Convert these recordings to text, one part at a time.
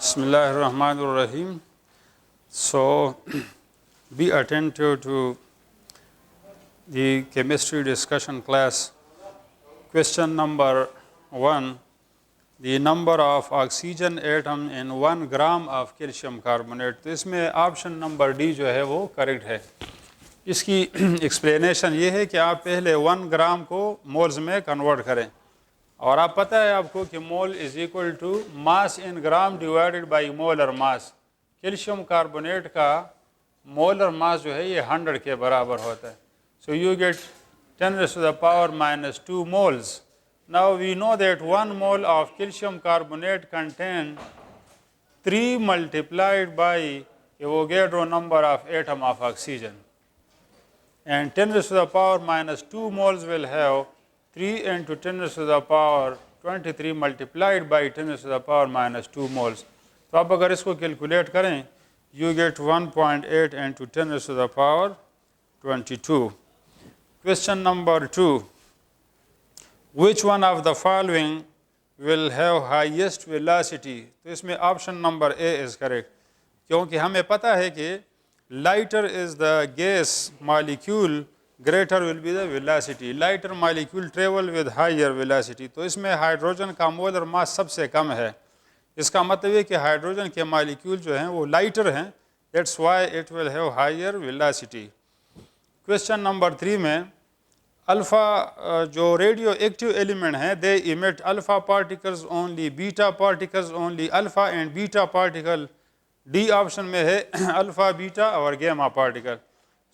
Bismillahirrahmanirrahim. So, be attentive to the chemistry discussion class. Question number 1. The number of oxygen atom in 1 gram of calcium carbonate. तो इसमें option number D जो है वो correct है. इसकी explanation ये है कि आप पहले 1 ग्राम को मोल्स में कन्वर्ट करें और आप पता है आपको कि mole is equal to mass in gram divided by molar mass. Calcium carbonate का मोलर मास जो है ये 100 के बराबर होता है. So you get 10⁻⁻² moles. Now we know that 1 mole of calcium carbonate contain 3 multiplied by Avogadro number of atom of oxygen, and 10⁻⁻² moles will have 3 into 10⁻23 multiplied by 10⁻⁻² moles. तो आप अगर इसको कैलकुलेट करें you get 1.8 into 10⁻22. Question number 2. Which one of the following will have highest velocity? तो इसमें option number A is correct, क्योंकि हमें पता है कि lighter is the gas molecule, greater will be the velocity. Lighter molecule travel with higher velocity. तो इसमें hydrogen का मोलर मास सबसे कम है. इसका मतलब है कि हाइड्रोजन के मॉलिक्यूल जो हैं वो लाइटर हैं. That's why it will have higher velocity. Question number 3 में अल्फ़ा जो रेडियो एक्टिव एलिमेंट हैं they emit alpha particles only, beta particles only, alpha and beta particle. D option में है अल्फ़ा बीटा और gamma particle.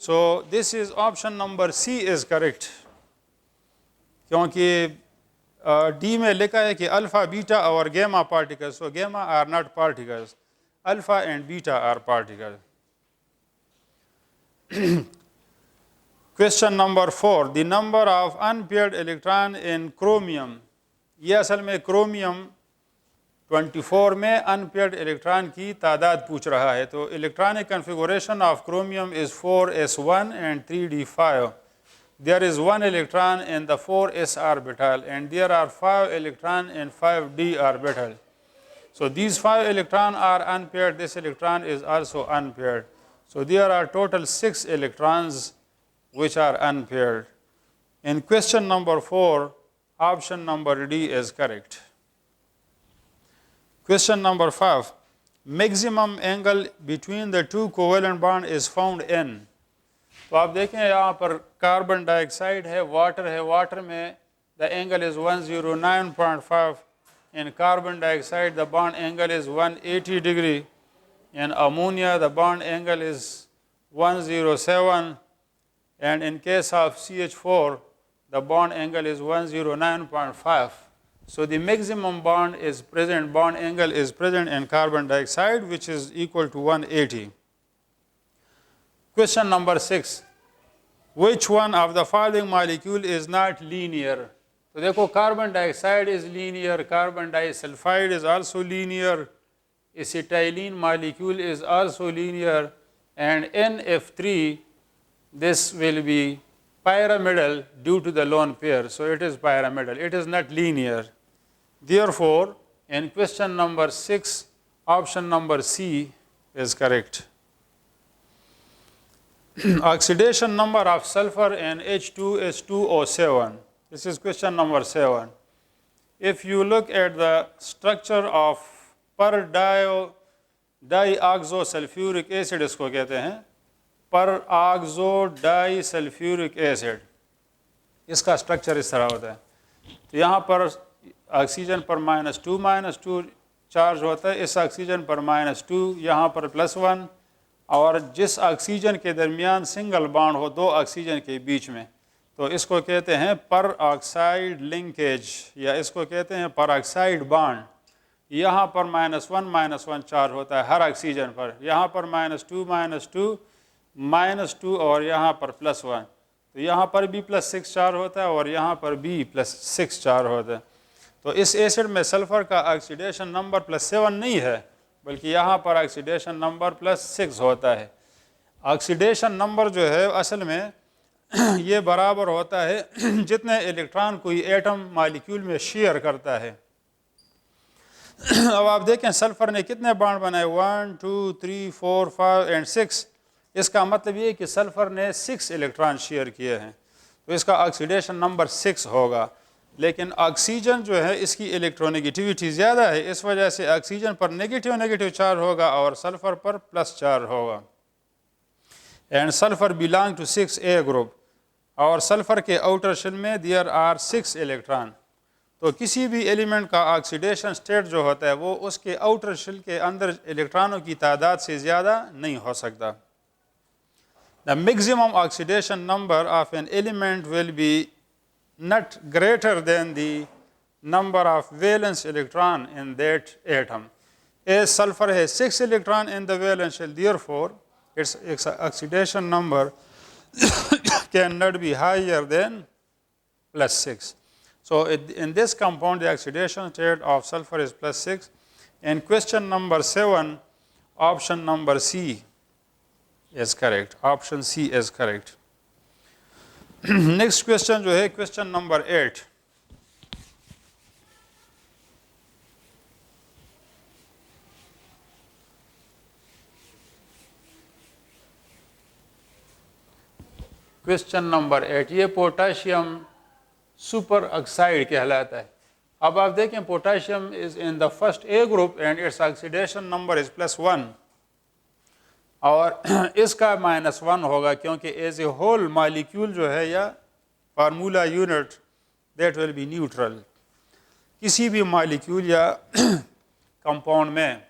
So this is option number C is correct, क्योंकि D में लिखा है कि अल्फ़ा बीटा और gamma particles. So gamma are not particles, alpha and beta are particle. Question number 4. The number of unpaired electron in chromium. ये असल में chromium 24 में अनपेयर्ड इलेक्ट्रॉन की तादाद पूछ रहा है. तो electronic configuration of chromium is 4s1 and 3d5. There is 1 electron in the 4s orbital and there are 5 electrons in 5d orbital. So these 5 electrons are unpaired. This electron is also unpaired. So there are total 6 electrons which are unpaired. In question number 4, option number D is correct. Question number 5. Maximum angle between the two covalent bonds is found in. तो आप देखें यहाँ पर carbon dioxide है, water है. Water में the angle is 109.5. In carbon dioxide the bond angle is 180 degree. In ammonia the bond angle is 107. And in case of CH4, the bond angle is 109.5. So the maximum bond angle is present in carbon dioxide, which is equal to 180. Question number 6. Which one of the following molecule is not linear? तो देखो carbon dioxide is linear, carbon disulfide is also linear, acetylene molecule is also linear, and NF3, this will be pyramidal due to the lone pair. So it is pyramidal. It is not linear. Therefore, in question number 6, option number C is correct. Oxidation number of sulfur in H2 is 2O7. This is question number 7. If you look at the structure of per dioxosulfuric acid, इसको कहते हैं पर oxo die sulphuric acid, इसका structure इस तरह होता है. तो यहाँ पर ऑक्सीजन पर -2 चार्ज होता है, इस ऑक्सीजन पर -2, यहाँ पर +1, और जिस ऑक्सीजन के दरमियान सिंगल बॉन्ड हो दो ऑक्सीजन के बीच में, तो इसको कहते हैं पर ऑक्साइड लिंकेज, या इसको कहते हैं पर ऑक्साइड बॉन्ड. यहाँ पर -1 चार्ज होता है हर ऑक्सीजन पर. यहाँ पर -2 और यहाँ पर +1. तो यहाँ पर भी +6 चार्ज होता है और यहाँ पर भी +6 चार्ज होता है. तो इस एसिड में सल्फ़र का ऑक्सीडेशन नंबर +7 नहीं है, बल्कि यहाँ पर ऑक्सीडेशन नंबर +6 होता है. ऑक्सीडेशन नंबर जो है असल में ये बराबर होता है जितने इलेक्ट्रॉन कोई एटम मॉलिक्यूल में शेयर करता है. अब आप देखें सल्फ़र ने कितने बॉन्ड बनाए, 1 2 3 4 5 एंड 6। इसका मतलब ये है कि सल्फ़र ने 6 इलेक्ट्रॉन शेयर किए हैं, तो इसका ऑक्सीडेशन नंबर 6 होगा। लेकिन ऑक्सीजन जो है इसकी इलेक्ट्रोनेगेटिविटी ज़्यादा है, इस वजह से ऑक्सीजन पर नेगेटिव नेगेटिव चार्ज होगा और सल्फ़र पर प्लस चार्ज होगा। And sulphur belong to 6A group, और सल्फ़र के आउटर शेल में देयर आर 6 इलेक्ट्रॉन। तो किसी भी एलिमेंट का ऑक्सीडेशन स्टेट जो होता है वो उसके आउटर शेल के अंदर इलेक्ट्रॉनों की तादाद से ज़्यादा नहीं हो सकता। The maximum oxidation number of an element will be not greater than the number of valence electron in that atom. As sulfur has 6 electron in the valence shell, therefore its oxidation number cannot be higher than plus 6. So in this compound the oxidation state of sulfur is plus 6. And question number 7, option number C is correct. Option C is correct. Next question जो है question number 8। Question number 8 ये potassium super oxide कहलाता है। अब आप देखें potassium is in the first A group and its oxidation number is +1, और इसका -1 होगा क्योंकि एज ए होल मॉलिक्यूल जो है या formula unit that will be neutral. किसी भी मॉलिक्यूल या कंपाउंड में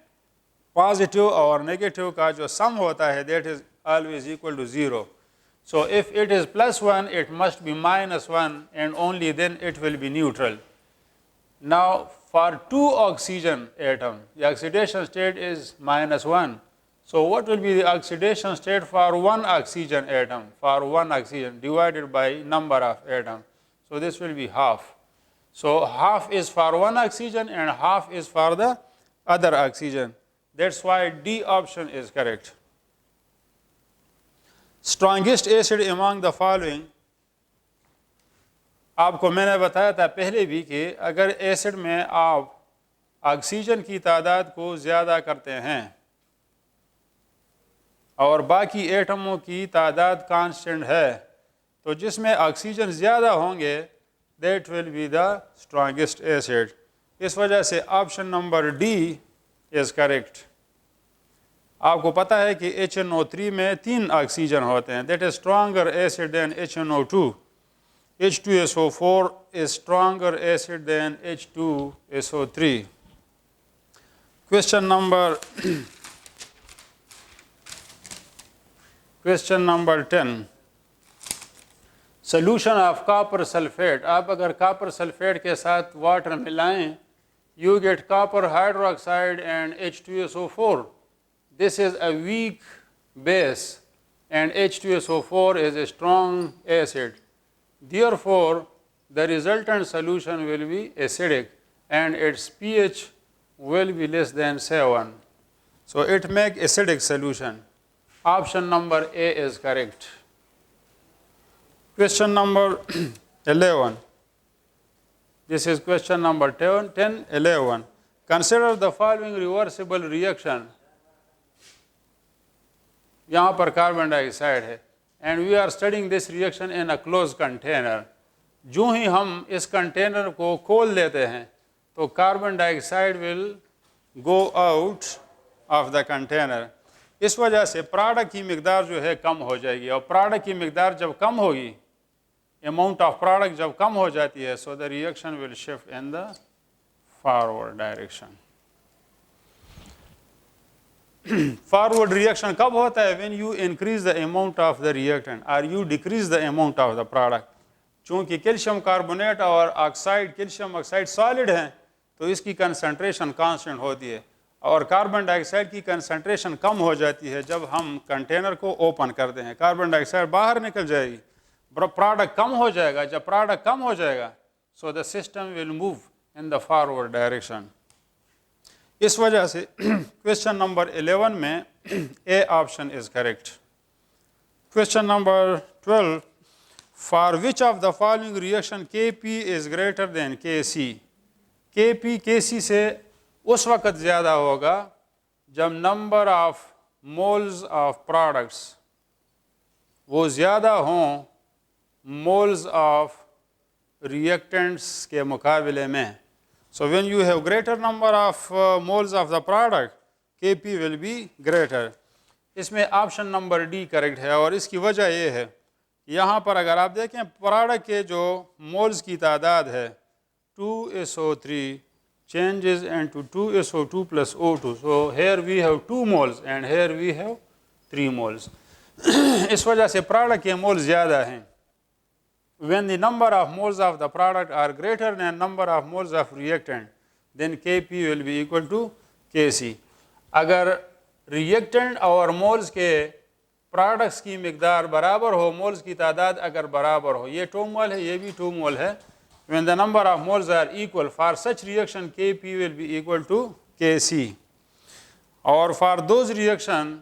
पॉजिटिव और नेगेटिव का जो सम होता है that is always equal to 0। So if it is +1 it must be -1 and only then it will be neutral. Now for 2 oxygen atom the oxidation state is -1. So what will be the oxidation state for 1 oxygen atom, for 1 oxygen divided by number of atoms? So this will be half. So half is for 1 oxygen and half is for the other oxygen. That's why D option is correct. Strongest acid among the following. आपको मैंने बताया था पहले भी कि अगर acid में आप ऑक्सीजन की तादाद को ज़्यादा करते हैं और बाकी एटमों की तादाद कांस्टेंट है, तो जिसमें ऑक्सीजन ज़्यादा होंगे that will be the strongest acid. इस वजह से option number D is correct. आपको पता है कि HNO3 में 3 ऑक्सीजन होते हैं, that is stronger acid than HNO2। H2SO4 is stronger acid than H2SO3. Question number 10. Solution of copper sulfate. आप अगर copper sulfate के साथ water मिलाएं, you get copper hydroxide and H2SO4. This is a weak base and H2SO4 is a strong acid. Therefore, the resultant solution will be acidic and its pH will be less than 7. So it makes acidic solution. Option number A is correct. Question number 11. This is question number 10, 11. Consider the following reversible reaction. यहाँ पर carbon dioxide है and we are studying this reaction in a closed container. जो ही हम इस container को खोल देते हैं तो carbon dioxide will go out of the container. इस वजह से प्रोडक्ट की मिकदार जो है कम हो जाएगी, और प्रोडक्ट की मिकदार जब कम होगी, अमाउंट ऑफ प्रोडक्ट जब कम हो जाती है, so the reaction will shift in the forward direction. Forward reaction कब होता है? When you increase the amount of the reactant or you decrease the amount of the product. चूँकि कैल्शियम कार्बोनेट और oxide, calcium oxide solid हैं, तो इसकी concentration constant होती है, और कार्बन डाइऑक्साइड की कंसंट्रेशन कम हो जाती है जब हम कंटेनर को ओपन करते हैं। कार्बन डाइऑक्साइड बाहर निकल जाएगी, प्रोडक्ट कम हो जाएगा। जब प्रोडक्ट कम हो जाएगा, so the system will move in the forward direction. इस वजह से क्वेश्चन नंबर 11 में A option is correct. Question number 12, for which of the following reaction Kp is greater than Kc? Kp Kc से उस वक्त ज़्यादा होगा जब number of moles of products वो ज़्यादा हों मोल्स ऑफ रिएक्टेंट्स के मुकाबले में. So when you have greater number of moles of the product, Kp will be greater. इसमें ऑप्शन नंबर डी करेक्ट है और इसकी वजह ये है कि यहाँ पर अगर आप देखें प्रोडक्ट के जो मोल्स की तादाद है 2SO3 changes into 2SO2 plus O2. So here we have 2 moles and here we have 3 moles. इस वजह से प्रोडक्ट के मोल्स ज़्यादा हैं. When the number of moles of the product are greater than number of moles of reactant, then Kp will be equal to Kc. अगर reactant और moles के products की मिकदार बराबर हो, मोल्स की तादाद अगर बराबर हो, ये 2 मोल है, ये भी 2 मोल है. When the number of moles are equal, for such reaction Kp will be equal to Kc. और for those reaction,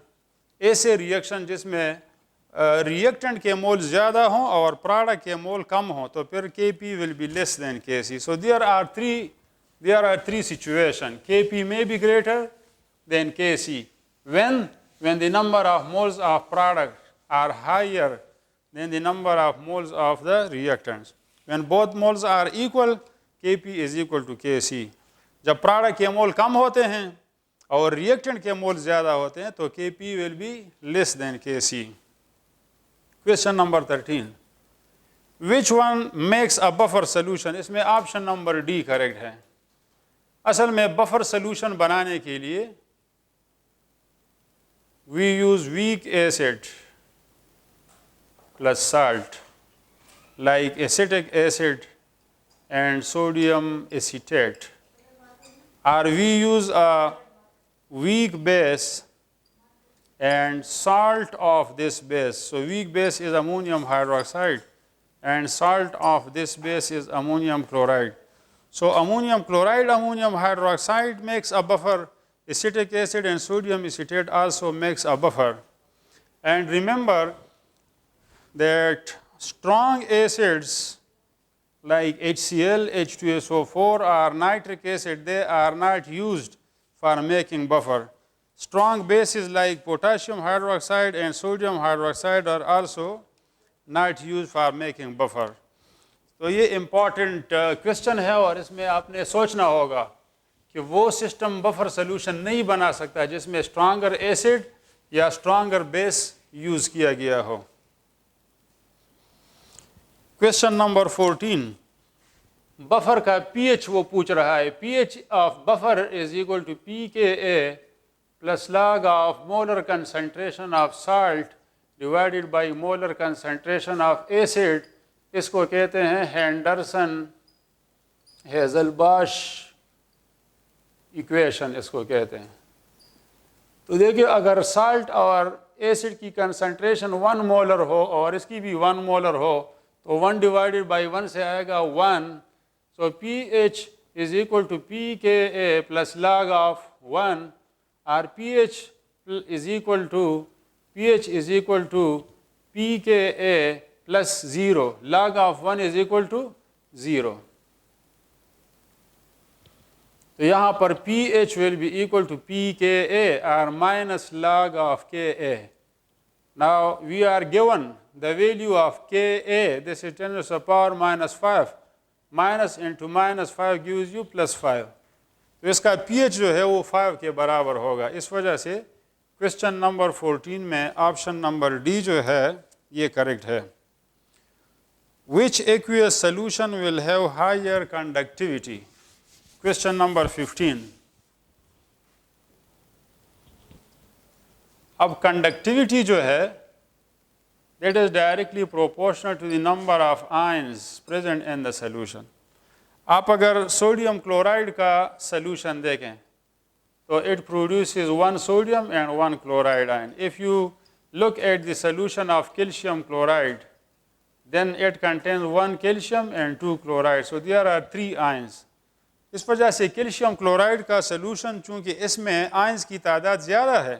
ऐसे रिएक्शन जिसमें रिएक्टेंट के मोल ज़्यादा हों और प्रोडक्ट के मोल कम हों, तो फिर Kp will be less than Kc. So there are three situations. Kp may be greater than Kc. When the number of moles of product are higher than the number of moles of the reactants. When both moles are equal, Kp is equal to Kc. जब product के मोल कम होते हैं और reactant के मोल ज़्यादा होते हैं तो Kp will be less than Kc. Question number 13. Which one makes a buffer solution? इसमें ऑप्शन नंबर डी करेक्ट है. असल में बफर सोल्यूशन बनाने के लिए we use weak acid plus salt like acetic acid and sodium acetate, or we use a weak base and salt of this base. So weak base is ammonium hydroxide and salt of this base is ammonium chloride. So ammonium chloride, ammonium hydroxide makes a buffer. Acetic acid and sodium acetate also makes a buffer. And remember that strong acids like HCl, H2SO4 or nitric acid, they are not used for making buffer. Strong bases like potassium hydroxide and sodium hydroxide are also not used for making buffer. तो ये important question है और इसमें आपने सोचना होगा कि वो सिस्टम बफर सोल्यूशन नहीं बना सकता जिसमें स्ट्रॉन्गर एसिड या स्ट्रॉन्गर बेस यूज़ किया गया हो. Question number 14. बफर का पीएच वो पूछ रहा है. PH of buffer is equal to pKa plus log of molar concentration of salt divided by molar concentration of acid. इसको कहते हैं हेंडरसन हेज़लबाश इक्वेशन इसको कहते हैं. तो देखिए अगर साल्ट और एसिड की कंसंट्रेशन 1 मोलर हो और इसकी भी 1 मोलर हो तो 1 डिवाइडेड बाई 1 से आएगा 1. So pH is equal to pKa plus log of 1 और pH is equal to pKa plus 0. log of 1 is equal to 0. तो यहाँ पर pH will be equal to pKa or minus log of Ka. Now we are given the value of Ka. This is 10 to the power minus 5. Minus into minus 5 gives you plus 5. तो इसका pH जो है वो 5 के बराबर होगा. इस वजह से क्वेश्चन नंबर 14 में ऑप्शन नंबर डी जो है ये करेक्ट है. Which aqueous solution will have higher conductivity? Question number 15. अब conductivity जो है that is directly proportional to the number of ions present in the solution. आप अगर सोडियम क्लोराइड का solution देखें तो it produces 1 sodium and 1 chloride ion. If you look at the solution of calcium chloride, then it contains 1 calcium and 2 chloride. So there are 3 ions. इस वजह से calcium chloride का solution चूँकि इसमें ions की तादाद ज़्यादा है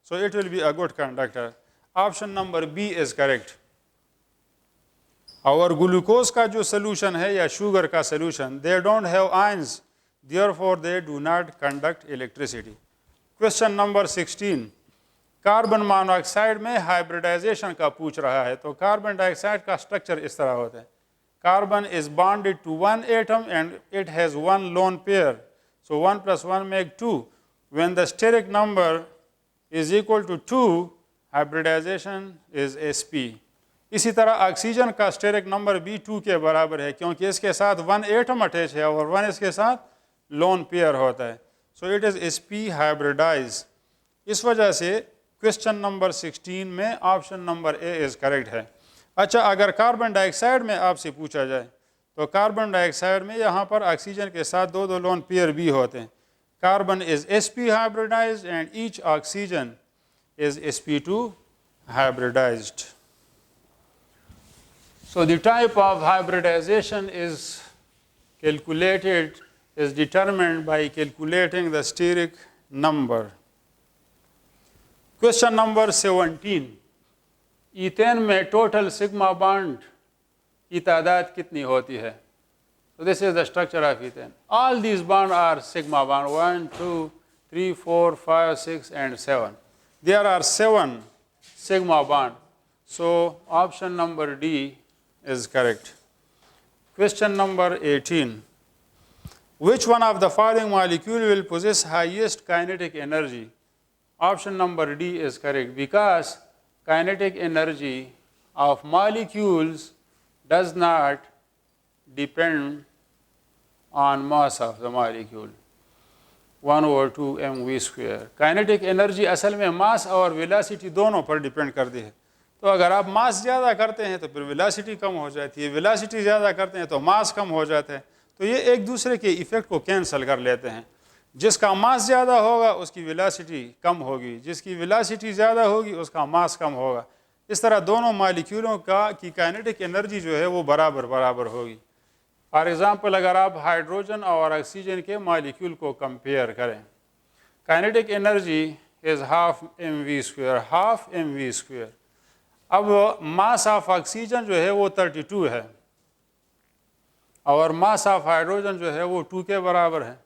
so it will be a good conductor. Option number B is correct. और ग्लूकोज का जो सोल्यूशन है या शुगर का solution they don't have ions therefore they do not conduct electricity. Question number 16. Carbon monoxide में हाइब्रिडाइजेशन का पूछ रहा है, तो कार्बन डाइऑक्साइड का स्ट्रक्चर इस तरह होता है. Carbon is bonded to one atom and it has one lone pair, so 1 + 1 make 2. When the steric number is equal to 2, hybridisation is sp. इसी तरह ऑक्सीजन का स्टेरिक नंबर भी 2 के बराबर है, क्योंकि इसके साथ 1 एटम अटैच है और 1 इसके साथ लोन पेयर होता है. So it is sp hybridise. इस वजह से क्वेश्चन नंबर 16 में option number A is correct है. अच्छा, अगर कार्बन डाइऑक्साइड में आपसे पूछा जाए तो कार्बन डाइऑक्साइड में यहाँ पर ऑक्सीजन के साथ दो लोन पेयर भी होते हैं. Carbon is sp hybridised and each oxygen is sp2 hybridised. So the type of hybridization is determined by calculating the steric number. Question number 17. Ethane में टोटल सिग्मा बॉन्ड की तादाद कितनी होती है? So this is the structure of ethane. All these bonds are sigma bond, 1, 2, 3, 4, 5, 6 and 7. There are 7 sigma bond. So option number D is correct. Question number 18. Which one of the following molecule will possess highest kinetic energy? Option number D is correct, because kinetic energy of molecules does not depend on mass of the molecule. 1/2 mv². Kinetic energy असल में मास और velocity दोनों पर depend करती है. तो अगर आप मास ज़्यादा करते हैं तो फिर वेलोसिटी कम हो जाती है, वेलोसिटी ज़्यादा करते हैं तो मास कम हो जाता है. तो ये एक दूसरे के इफ़ेक्ट को कैंसिल कर लेते हैं. जिसका मास ज़्यादा होगा उसकी वेलोसिटी कम होगी, जिसकी वेलोसिटी ज़्यादा होगी उसका मास कम होगा. इस तरह दोनों मालिक्यूलों की काइनेटिक एनर्जी जो है वो बराबर बराबर होगी. फॉर एग्ज़ाम्पल, अगर आप हाइड्रोजन और ऑक्सीजन के मालिक्यूल को कंपेयर करें, kinetic energy is half mv². अब मास ऑफ ऑक्सीजन जो है वो 32 है और मास ऑफ हाइड्रोजन जो है वो 2 के बराबर है.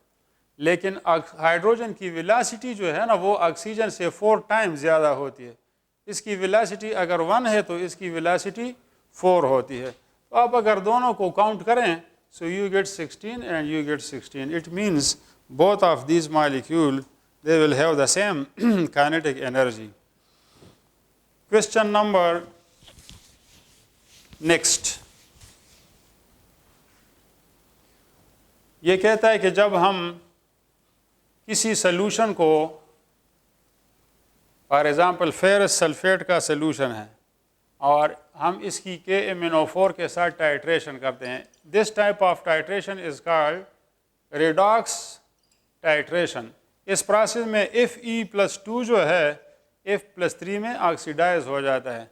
लेकिन हाइड्रोजन की वेलोसिटी जो है ना वो ऑक्सीजन से 4 टाइम्स ज़्यादा होती है. इसकी वेलोसिटी अगर 1 है तो इसकी वेलोसिटी 4 होती है. तो आप अगर दोनों को काउंट करें, सो you gate 16 and you get 16. It means both of these molecule they will have the same kinetic energy. Question number next. ये कहता है कि जब हम किसी सलूशन को, फॉर एग्ज़ाम्पल फेरस सल्फेट का सलूशन है और हम इसकी KMnO4 के साथ टाइट्रेशन करते हैं, this type of titration is called redox titration. इस प्रोसेस में Fe+2 जो है F+3 में ऑक्सीडाइज हो जाता है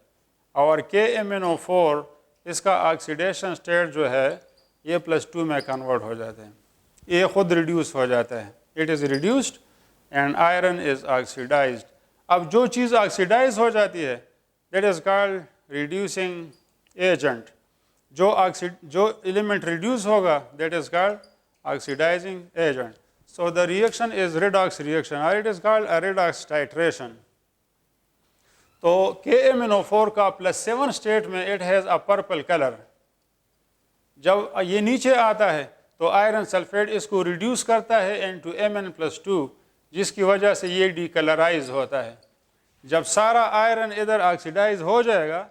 और KMnO4 इसका ऑक्सीडेशन स्टेट जो है ये +2 में कन्वर्ट हो जाते हैं. ये ख़ुद रिड्यूस हो जाता है. It is reduced and iron is oxidized. अब जो चीज़ ऑक्सीडाइज हो जाती है that is called reducing agent. जो एलिमेंट रिड्यूस होगा that is called oxidizing agent. So the reaction is redox reaction और it is called a redox titration. तो KMnO4 का +7 स्टेट में it has a purple colour. जब ये नीचे आता है तो आयरन सल्फेट इसको रिड्यूस करता है into Mn+2, जिसकी वजह से ये डीकलराइज होता है. जब सारा आयरन इधर ऑक्सीडाइज हो जाएगा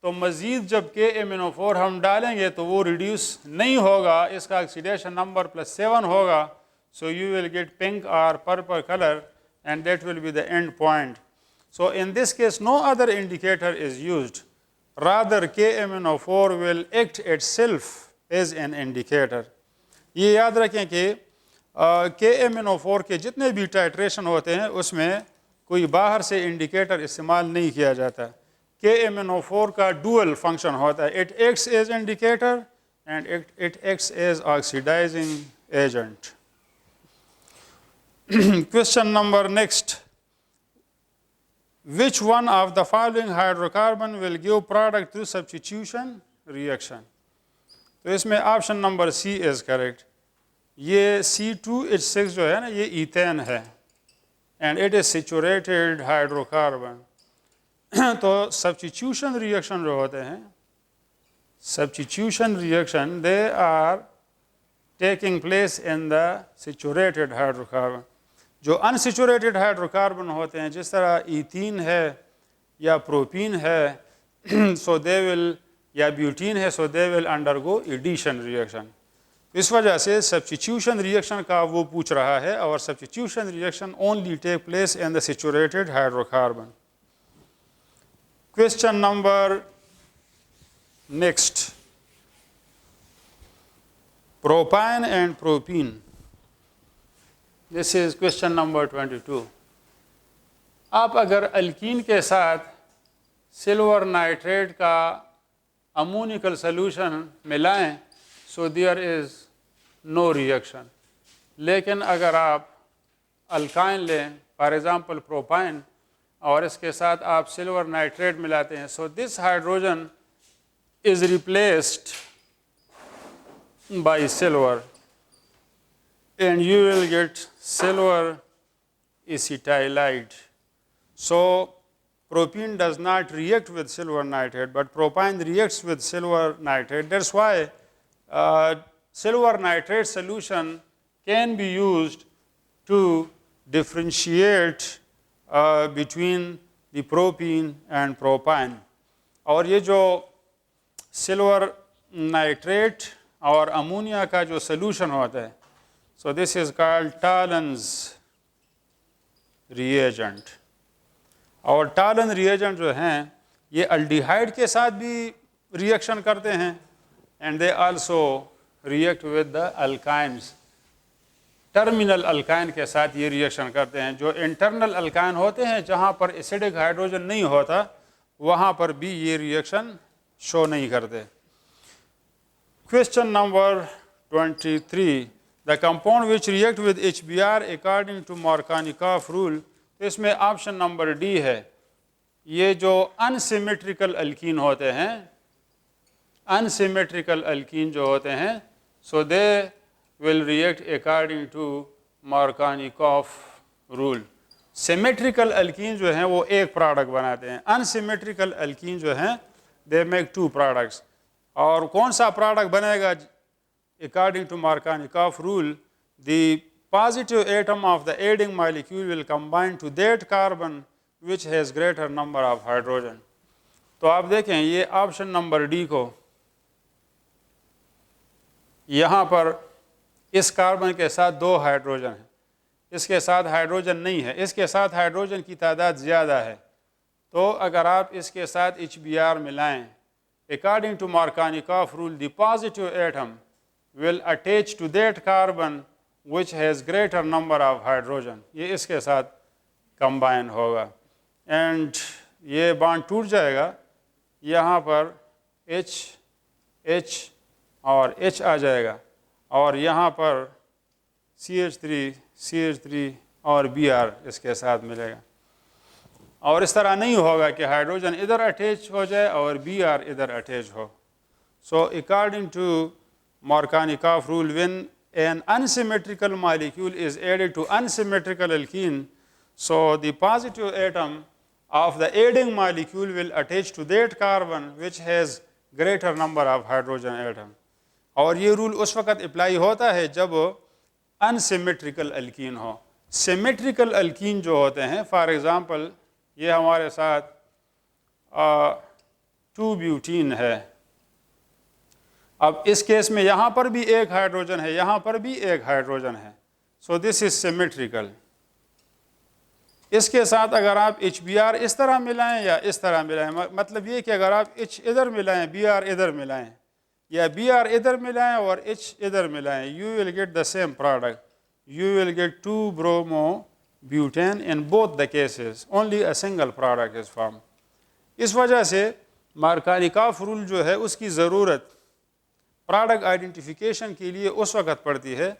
तो मज़ीद जब KMnO4 हम डालेंगे तो वो रिड्यूस नहीं होगा, इसका ऑक्सीडेशन नंबर +7 होगा. So you will get pink और purple colour and that will be the end point. So in this case no other indicator is used, rather KMnO4 will act itself as an indicator. ये याद रखें कि KMnO4 के जितने भी titration होते हैं उसमें कोई बाहर से इंडिकेटर इस्तेमाल नहीं किया जाता. KMnO4 का डुअल फंक्शन होता है, it acts as indicator and it acts as oxidising agent. Question number next. Which one of the following hydrocarbon will give product through substitution reaction? तो इसमें option number C is correct. ये C2H6 जो है ना, ये ethane है and it is saturated hydrocarbon. तो substitution reaction जो होते हैं, substitution reaction, they are taking place in the saturated hydrocarbon। जो अनसेचुरेटेड हाइड्रोकार्बन होते हैं, जिस तरह ईथीन है या प्रोपीन है, सो दे विल, या ब्यूटीन है, so they will undergo addition reaction. इस वजह से सब्स्टिट्यूशन रिएक्शन का वो पूछ रहा है, और substitution reaction only take place in the saturated hydrocarbon. Question number next, propane and propene। This is question number 22। आप अगर अल्कीन के साथ सिल्वर नाइट्रेट का अमोनिकल सोल्यूशन मिलाएं, so there is no reaction. लेकिन अगर आप अल्काइन लें, फॉर एग्जांपल प्रोपाइन, और इसके साथ आप सिल्वर नाइट्रेट मिलाते हैं, so this hydrogen is replaced by silver and you will get silver acetylide। So propene does not react with silver nitrate, but propane reacts with silver nitrate। That's why silver nitrate solution can be used to differentiate between the propene and propane। और ये जो silver nitrate और ammonia का जो solution होता है, so this is called Tollens reagent. और Tollen reagent जो हैं, ये अल्डिहाइड के साथ भी रिएक्शन करते हैं and they also react with the alkynes. Terminal alkyne के साथ ये रिएक्शन करते हैं। जो इंटरनल अल्काइन होते हैं, जहाँ पर एसिडिक हाइड्रोजन नहीं होता, वहाँ पर भी ये रिएक्शन शो नहीं करते। Question number 23, the compound which react with HBr according to Markovnikov rule. तो इसमें ऑप्शन नंबर डी है। ये जो अनसिमेट्रिकल अल्कीन होते हैं, अनसिमेट्रिकल अल्कीन जो होते हैं, so they will react according to Markovnikov rule. Symmetrical alkene जो हैं वो एक प्रोडक्ट बनाते हैं, अनसिमेट्रिकल अल्कीन जो हैं they make two products। और कौन सा प्रोडक्ट बनेगा according to Markovnikov rule? The positive atom of the aiding molecule will combine to that carbon which has greater number of hydrogen। तो आप देखें ये ऑप्शन नंबर डी को, यहाँ पर इस कार्बन के साथ दो हाइड्रोजन है, इसके साथ हाइड्रोजन नहीं है, इसके साथ हाइड्रोजन की तादाद ज़्यादा है। तो अगर आप इसके साथ HBr मिलाएं, according to Markovnikov rule, the positive atom will attach to that carbon which has greater number of hydrogen. ये इसके साथ कंबाइन होगा एंड ये बॉन्ड टूट जाएगा, यहाँ पर H और H आ जाएगा, और यहाँ पर CH3 और Br इसके साथ मिलेगा। और इस तरह नहीं होगा कि हाइड्रोजन इधर अटैच हो जाए और Br इधर अटैच हो। So according to Markovnikov rule, when an unsymmetrical molecule is added to unsymmetrical alkene, so the positive atom of the aiding molecule will attach to that carbon which has greater number of hydrogen atom। और ये rule उस वक़्त apply होता है जब unsymmetrical alkyne हो। Symmetrical alkene जो होते हैं, फॉर एग्ज़ाम्पल ये हमारे साथ 2-ब्यूटीन है। अब इस केस में यहाँ पर भी एक हाइड्रोजन है, यहाँ पर भी एक हाइड्रोजन है, सो दिस इज सिमेट्रिकल। इसके साथ अगर आप HBr इस तरह मिलाएं या इस तरह मिलाएं, मतलब ये कि अगर आप H इधर मिलाएं, Br इधर मिलाएं, या Br इधर मिलाएं और H इधर मिलाएं, you will get the same product। You will get 2-bromobutane in both the cases, only a single product is formed। इस वजह से मार्कोनिकॉफ रूल जो है उसकी ज़रूरत प्रोडक्ट आइडेंटिफिकेशन के लिए उस वक़्त पड़ती है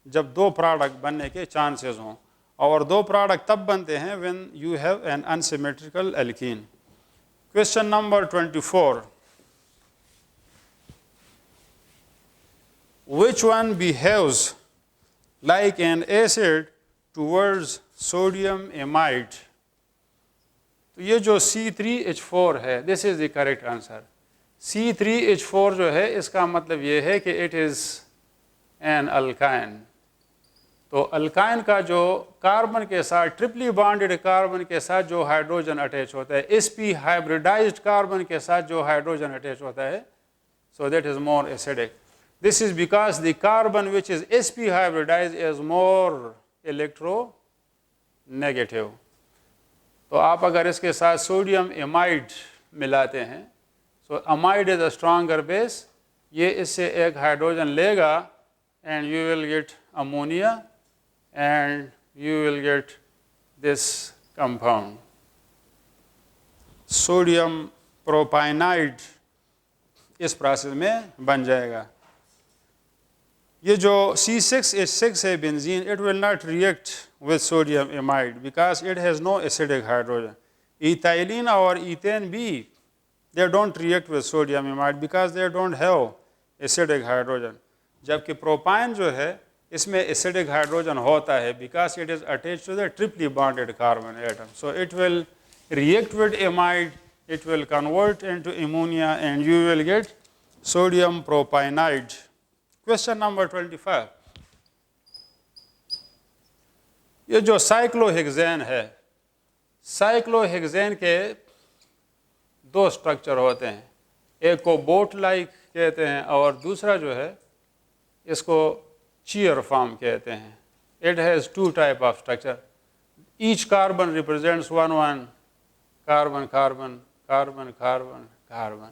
जब दो प्रोडक्ट बनने के चांसेस हों, और दो प्रोडक्ट तब बनते हैं when you have an unsymmetrical alkene. Question number 24, which one behaves like an acid towards sodium amide. तो ये जो C3H4 है, this is the correct answer. C3H4 जो है इसका मतलब ये है कि इट इज एन अल्काइन. तो अल्काइन का जो कार्बन के साथ ट्रिपली बॉन्डेड कार्बन के साथ जो हाइड्रोजन अटैच होता है, sp हाइब्रिडाइज्ड कार्बन के साथ जो हाइड्रोजन अटैच होता है, so that is more acidic. This is because the carbon which is sp hybridized is more electronegative. तो आप अगर इसके साथ सोडियम एमाइड मिलाते हैं, so amide is a stronger base, ये इससे एक हाइड्रोजन लेगा and you will get ammonia and you will get this compound sodium propynide इस प्रोसेस में बन जाएगा. ये जो C6H6 है benzene, it will not react with sodium amide because it has no acidic hydrogen. Ethylene or ethane B, they don't react with sodium amide because they don't have acidic hydrogen. जबकि propyne जो है इसमें acidic hydrogen होता है because it is attached to the triply bonded carbon atom. So it will react with amide, it will convert into ammonia and you will get sodium propionide. Question number 25. ये जो cyclohexane है, cyclohexane के दो structure होते हैं, एक को boat like कहते हैं और दूसरा जो है इसको चीयर फॉर्म कहते हैं. It has two type of structure. Each carbon represents one carbon carbon carbon carbon carbon.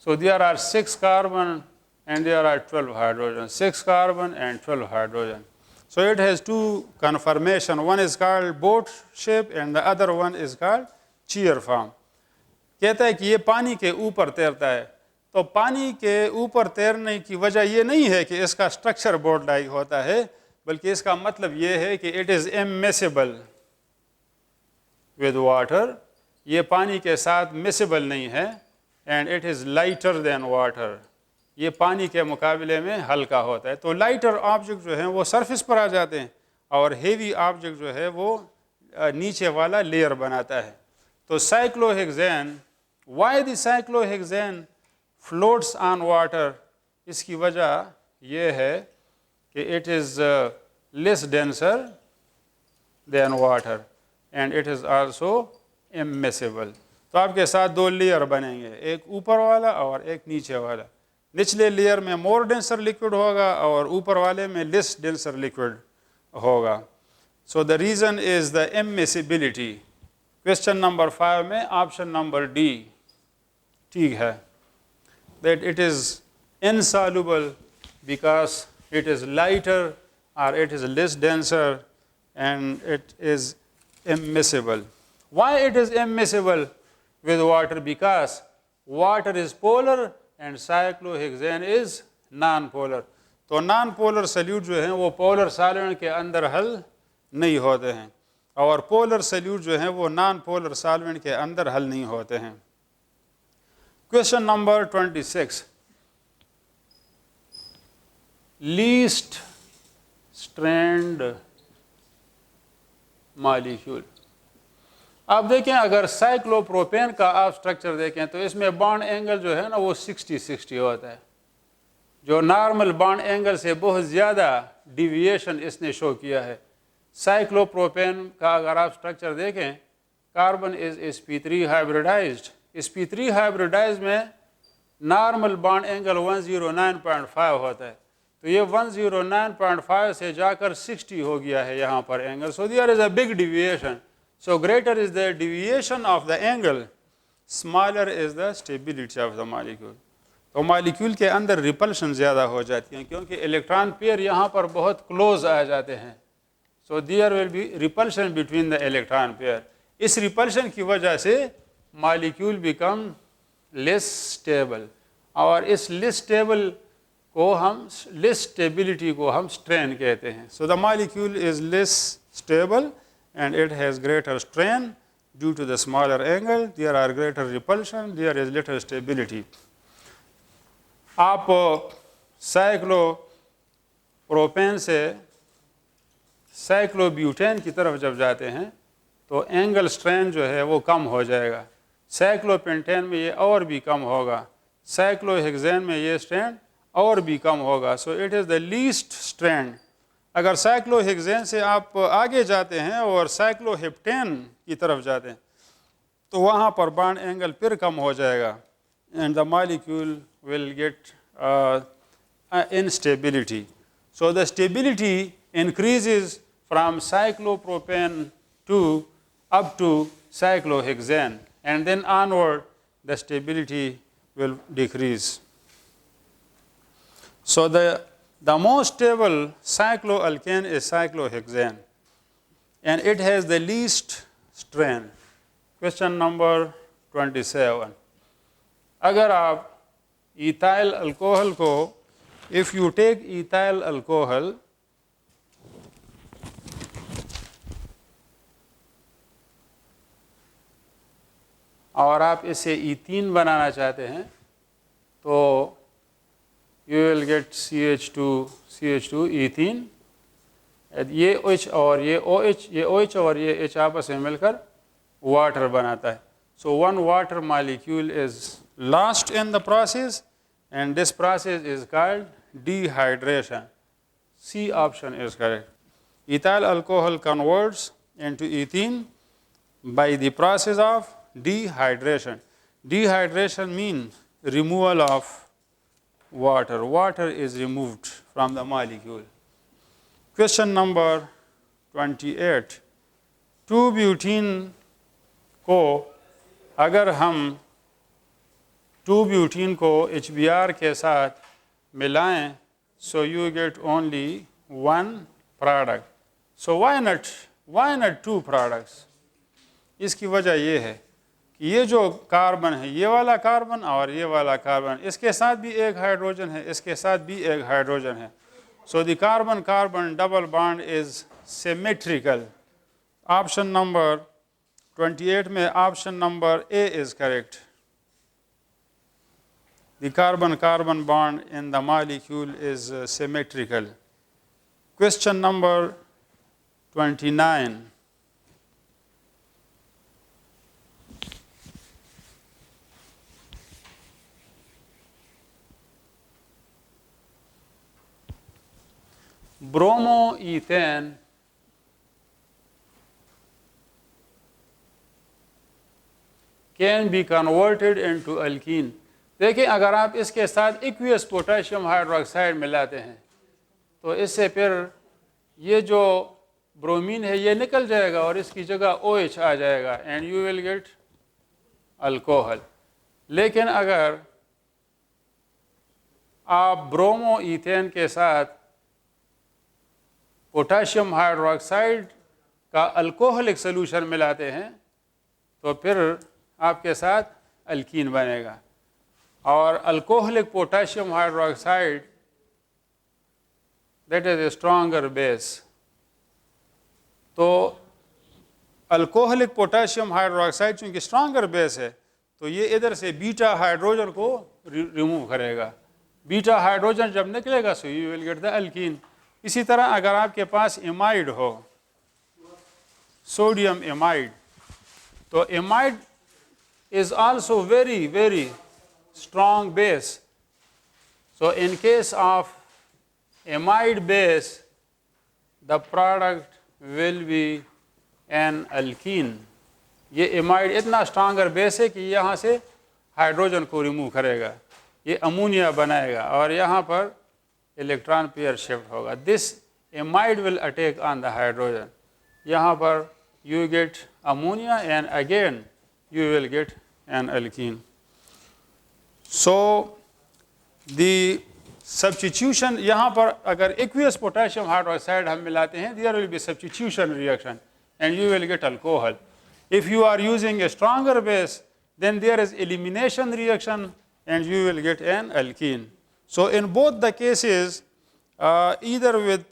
So there are 6 carbon and there are 12 hydrogen, 6 carbon and 12 hydrogen. So it has two conformation. One is called boat shape and the other one is called cheer form. कहता है कि ये पानी के ऊपर तैरता है. तो पानी के ऊपर तैरने की वजह ये नहीं है कि इसका स्ट्रक्चर बोट लाइक होता है, बल्कि इसका मतलब ये है कि it is immiscible with water. ये पानी के साथ मिसिबल नहीं है and it is lighter than water. ये पानी के मुकाबले में हल्का होता है. तो लाइटर ऑब्जेक्ट जो हैं वो सरफेस पर आ जाते हैं और हेवी ऑब्जेक्ट जो है वो नीचे वाला लेयर बनाता है. तो cyclohexane, why the cyclohexane floats on water, इसकी वजह ये है कि it is less denser then water and it is also immiscible. तो आपके साथ दो लेयर बनेंगे, एक ऊपर वाला और एक नीचे वाला. निचले लेयर में मोर डेंसर लिक्विड होगा और ऊपर वाले में लेस डेंसर लिक्विड होगा. So the reason is the immiscibility. Question number 5 में ऑप्शन नंबर डी ठीक है, that it is insoluble because it is lighter और it is less denser and it is immiscible. Why it is immiscible with water? Because water is polar and cyclohexane is non-polar. तो non-polar solute जो हैं वो polar solvent के अंदर हल नहीं होते हैं और polar solute जो हैं वो non-polar solvent के अंदर हल नहीं होते हैं. Question number 26. Least strand molecule. आप देखें अगर साइक्लोप्रोपेन का आप स्ट्रक्चर देखें तो इसमें बॉन्ड एंगल जो है ना वो 60-60 होता है, जो नॉर्मल बॉन्ड एंगल से बहुत ज़्यादा डिविएशन इसने शो किया है. साइक्लोप्रोपेन का अगर आप स्ट्रक्चर देखें, carbon is sp3 hybridised. sp3 hybridise में नॉर्मल बॉन्ड एंगल 109.5 होता है, तो ये 109.5 से जाकर 60 हो गया है यहाँ पर angle. So there is a big deviation. So greater is the deviation of the angle, smaller is the stability of the molecule. तो मॉलिक्यूल के अंदर रिपल्शन ज़्यादा हो जाती हैं क्योंकि इलेक्ट्रॉन पेयर यहाँ पर बहुत क्लोज आ जाते हैं. So there will be repulsion between the electron pair. इस रिपल्शन की वजह से मॉलिक्यूल बिकम लेस स्टेबल और इस लेस स्टेबल को हम लेस स्टेबिलिटी को हम स्ट्रेन कहते हैं. So the molecule is less stable and it has greater strain due to the smaller angle. There are greater repulsion, there is little stability. आप cyclopropane से साइक्लोब्यूटेन की तरफ जब जाते हैं तो एंगल स्ट्रेन जो है वो कम हो जाएगा। साइक्लोपेंटेन में ये और भी कम होगा, साइक्लोहेक्सेन में ये स्ट्रेंड और भी कम होगा। So it is the least strained. अगर साइक्लोहेक्सेन से आप आगे जाते हैं और साइक्लोहेप्टेन की तरफ जाते हैं तो वहाँ पर बॉन्ड एंगल फिर कम हो जाएगा and the molecule will get instability. So the stability increases from cyclopropane to up to cyclohexane, and then onward the stability will decrease. So the most stable cycloalkane is cyclohexane, and it has the least strain. Question number 27. अगर आप ethyl alcohol को, if you take ethyl alcohol और आप इसे ethene बनाना चाहते हैं तो you will get CH2 ethene, ये OH और ये OH, ये OH और ये H आपस में मिलकर वाटर बनाता है. So one water molecule is lost in the process, and this process is called dehydration. C option is correct. Ethyl alcohol converts into ethene by the process of dehydration. Dehydration means removal of water. Water is removed from the molecule. Question number 28. 2-butene को अगर हम 2-butene को HBr के साथ मिलाएं, so you get only one product. So why not two products? इसकी वजह ये है कि ये जो कार्बन है, ये वाला कार्बन और ये वाला कार्बन, इसके साथ भी एक हाइड्रोजन है, इसके साथ भी एक हाइड्रोजन है. So the carbon-carbon double bond is symmetrical. Option number 28 में option number A is correct. The carbon-carbon bond in the molecule is symmetrical. Question number 29. Bromoethane can be converted into alkene. देखिए अगर आप इसके साथ aqueous potassium hydroxide मिलाते हैं तो इससे फिर ये जो ब्रोमीन है ये निकल जाएगा और इसकी जगह OH आ जाएगा and you will gate alcohol. लेकिन अगर आप ब्रोमोइथेन के साथ पोटेशियम हाइड्रोक्साइड का अल्कोहलिक सॉल्यूशन मिलाते हैं तो फिर आपके साथ अल्कीन बनेगा. और alcoholic potassium hydroxide that is a stronger base. तो अल्कोहलिक पोटेशियम हाइड्रोक्साइड चूँकि स्ट्रॉन्गर बेस है तो ये इधर से बीटा हाइड्रोजन को रिमूव करेगा. बीटा हाइड्रोजन जब निकलेगा सो you will get the alkyne. इसी तरह अगर आपके पास एमाइड हो, सोडियम एमाइड, तो amide is also very strong base. So in case of amide base, the product will be an alkene. ये एमाइड इतना स्ट्रॉन्गर बेस है कि यहाँ से हाइड्रोजन को रिमूव करेगा, ये अमोनिया बनाएगा और यहाँ पर इलेक्ट्रॉन पेयर शिफ्ट होगा. This amide will attack on the hydrogen. यहाँ पर you get ammonia and again you will get an alkene. So the substitution, यहाँ पर अगर aqueous potassium hydroxide हम मिलाते हैं, there will be substitution reaction and you will get alcohol. If you are using a stronger base, then there is elimination reaction and you will get an alkene. So in both the cases, either with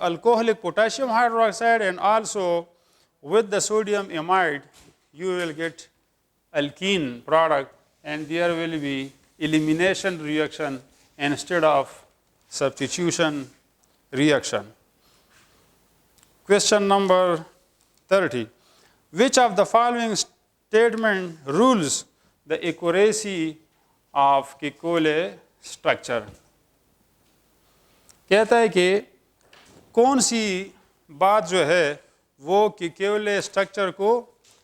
alcoholic potassium hydroxide and also with the sodium amide, you will get alkene product and there will be elimination reaction instead of substitution reaction. Question number 30. Which of the following statement rules the accuracy of Kekulé structure? कहता है कि कौन सी बात जो है वो Kekulé structure को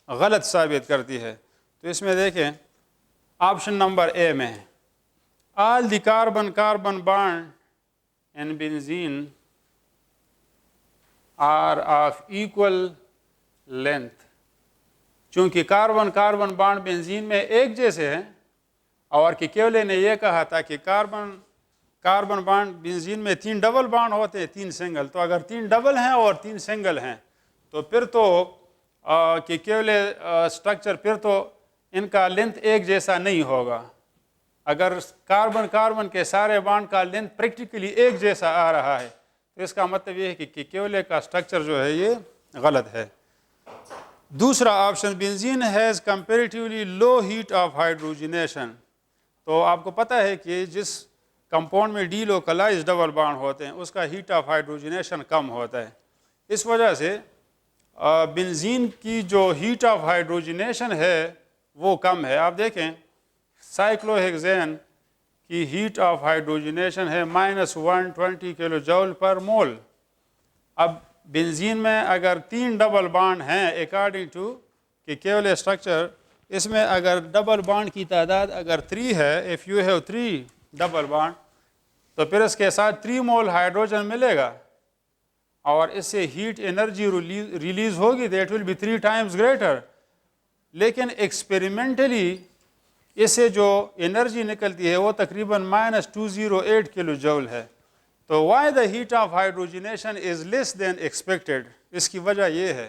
गलत साबित करती है। तो इसमें देखें ऑप्शन नंबर ए में all the carbon bond in benzene are of equal length। चूंकि कार्बन बॉन्ड बेंजीन में एक जैसे हैं और Kekulé ने यह कहा था कि कार्बन बॉन्ड बेंजीन में 3 डबल बॉन्ड होते हैं 3 सिंगल। तो अगर 3 डबल हैं और 3 सिंगल हैं तो फिर तो Kekulé स्ट्रक्चर फिर तो इनका लेंथ एक जैसा नहीं होगा। अगर कार्बन के सारे बॉन्ड का लेंथ प्रैक्टिकली एक जैसा आ रहा है तो इसका मतलब ये है कि Kekulé का स्ट्रक्चर जो है ये गलत है। दूसरा option benzene has comparatively low heat of hydrogenation. तो आपको पता है कि जिस कंपाउंड में डीलोकलाइज डबल बॉन्ड होते हैं उसका हीट ऑफ हाइड्रोजनेशन कम होता है। इस वजह से बेंजीन की जो हीट ऑफ हाइड्रोजनेशन है वो कम है। आप देखें साइक्लोहेक्सेन की हीट ऑफ हाइड्रोजनेशन है -120 किलो जूल पर मोल। अब बेंजीन में अगर 3 डबल बॉन्ड हैं अकॉर्डिंग टू Kekulé स्ट्रक्चर, इसमें अगर डबल बॉन्ड की तादाद अगर 3 है, if you have 3 double bond तो फिर इसके साथ 3 मोल हाइड्रोजन मिलेगा और इससे हीट एनर्जी रिलीज होगी, that will B 3 times greater. लेकिन एक्सपेरिमेंटली इससे जो एनर्जी निकलती है वो तकरीबन -208 किलो जूल है। तो why the heat of hydrogenation is less than expected. इसकी वजह यह है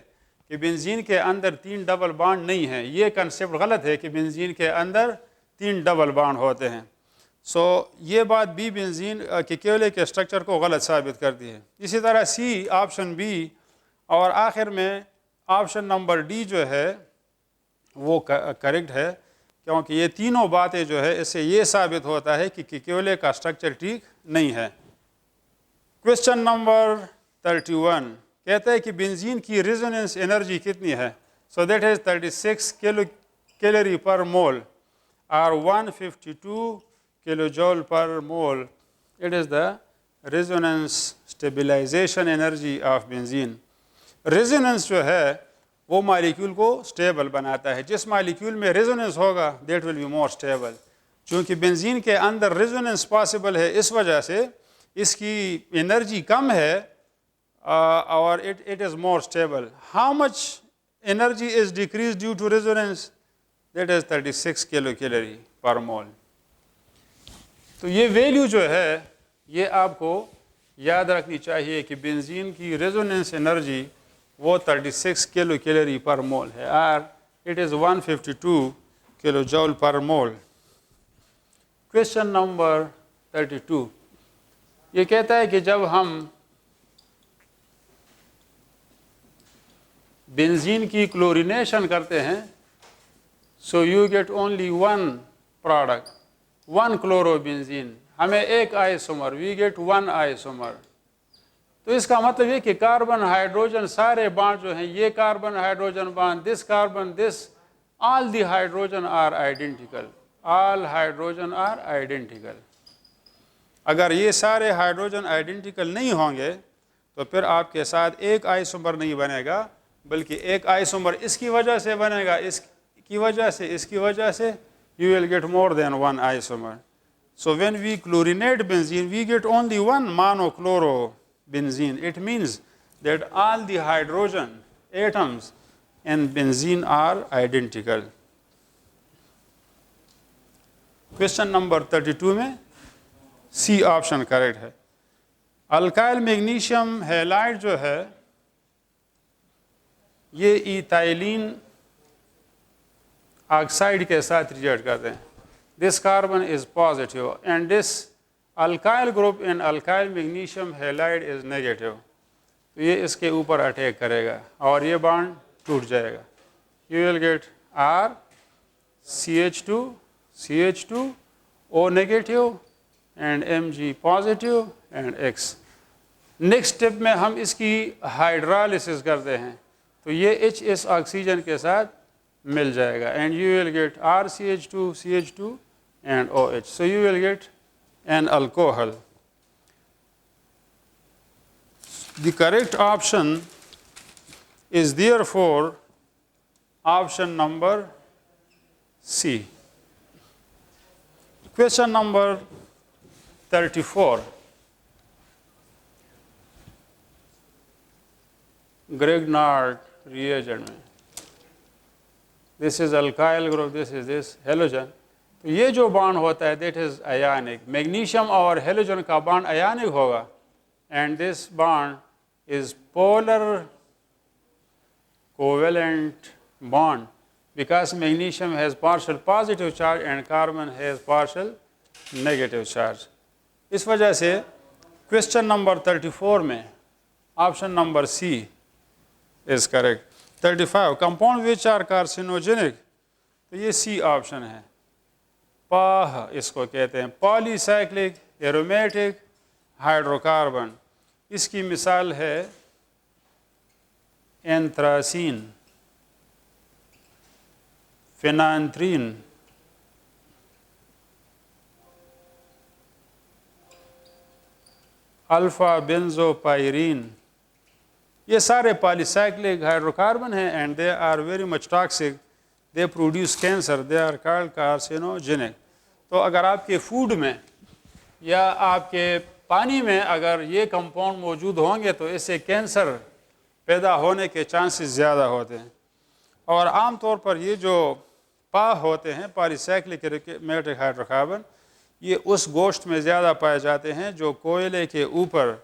कि बेंजीन के अंदर 3 डबल बॉन्ड नहीं है। ये कंसेप्ट गलत है कि बेंजीन के अंदर 3 डबल बॉन्ड होते हैं। सो ये बात बी बेंजीन Kekulé के स्ट्रक्चर को गलत साबित करती है। इसी तरह सी, ऑप्शन बी और आखिर में ऑप्शन नंबर डी जो है वो करेक्ट है, क्योंकि ये तीनों बातें जो है इससे ये साबित होता है कि Kekulé का स्ट्रक्चर ठीक नहीं है। क्वेश्चन नंबर 31 कहता है कि बेंजीन की रेजोनेंस एनर्जी कितनी है। So that is 36 calorie per मोल और 152 kilo joule per mole. It is the resonance stabilisation energy of benzene. Resonance जो है वो मालिक्यूल को स्टेबल बनाता है। जिस मालिक्यूल में रेजोनेंस होगा that will be more stable. चूँकि बेंजीन के अंदर रेजोनेंस पॉसिबल है इस वजह से इसकी एनर्जी कम है और it is more stable. How much energy is decrease due to resonance, that is 36 kilo calorie per mole. तो ये वैल्यू जो है ये आपको याद रखनी चाहिए कि बेंजीन की रेजोनेंस एनर्जी वो 36 किलो कैलोरी पर मोल है और it is 152 kilo joule per mole. Question number 32 ये कहता है कि जब हम बेंजीन की क्लोरीनेशन करते हैं सो you get only 1 product, 1 chlorobenzene. हमें एक आइसोमर, वी गेट 1 आइसोमर। तो इसका मतलब ये कि कार्बन हाइड्रोजन सारे बॉन्ड जो हैं, ये carbon hydrogen bond, this carbon, this, all the hydrogen are identical, all hydrogen are identical. अगर ये सारे हाइड्रोजन आइडेंटिकल नहीं होंगे तो फिर आपके साथ एक आइसोमर नहीं बनेगा, बल्कि एक आइसोमर इसकी वजह से बनेगा, इसकी वजह से, इसकी वजह से, you will get more than 1 isomer. So when we chlorinate benzene, we get only 1 monochlorobenzene. It means that all the hydrogen atoms in benzene are identical. Question number 32 में C ऑप्शन करेक्ट है। Alkyl magnesium halide जो है ये ethylene oxide के साथ react करते हैं। This carbon is positive and this alkyl group in alkyl magnesium halide is negative. तो ये इसके ऊपर अटैक करेगा और ये बॉन्ड टूट जाएगा। You will get R CH2 O negative and Mg positive and X next step में हम इसकी हाइड्रोलिसिस करते हैं, तो ये H इस ऑक्सीजन के साथ मिल जाएगा and you will gate RCH2 CH2 and OH. So you will get an alcohol. The correct option is therefore option number C. Question number 34. Grignard reagent में this is alkyl group, this is this halogen. तो ये जो bond होता है that is ionic. Magnesium और halogen का bond आयनिक होगा and this bond is polar covalent bond because magnesium has partial positive charge and carbon has partial negative charge. इस वजह से क्वेश्चन नंबर 34 में option number C is correct. 35 compound which are carcinogenic, तो ये C option है. पाह इसको कहते हैं, पॉलीसाइक्लिक एरोमेटिक हाइड्रोकार्बन. इसकी मिसाल है एंथ्रासीन, फेनांथ्रीन, अल्फा बेंजोपायरीन. ये सारे पॉलीसाइक्लिक हाइड्रोकार्बन हैं and they are very much toxic. They produce cancer. They are called carcinogenic. तो अगर आपके फूड में या आपके पानी में अगर ये कंपाउंड मौजूद होंगे तो इससे कैंसर पैदा होने के चांसेस ज़्यादा होते हैं. और आम तौर पर ये जो पाह होते हैं पॉलीसाइक्लिक एरोमेटिक हाइड्रोकार्बन, ये उस गोश्त में ज़्यादा पाए जाते हैं जो कोयले के ऊपर,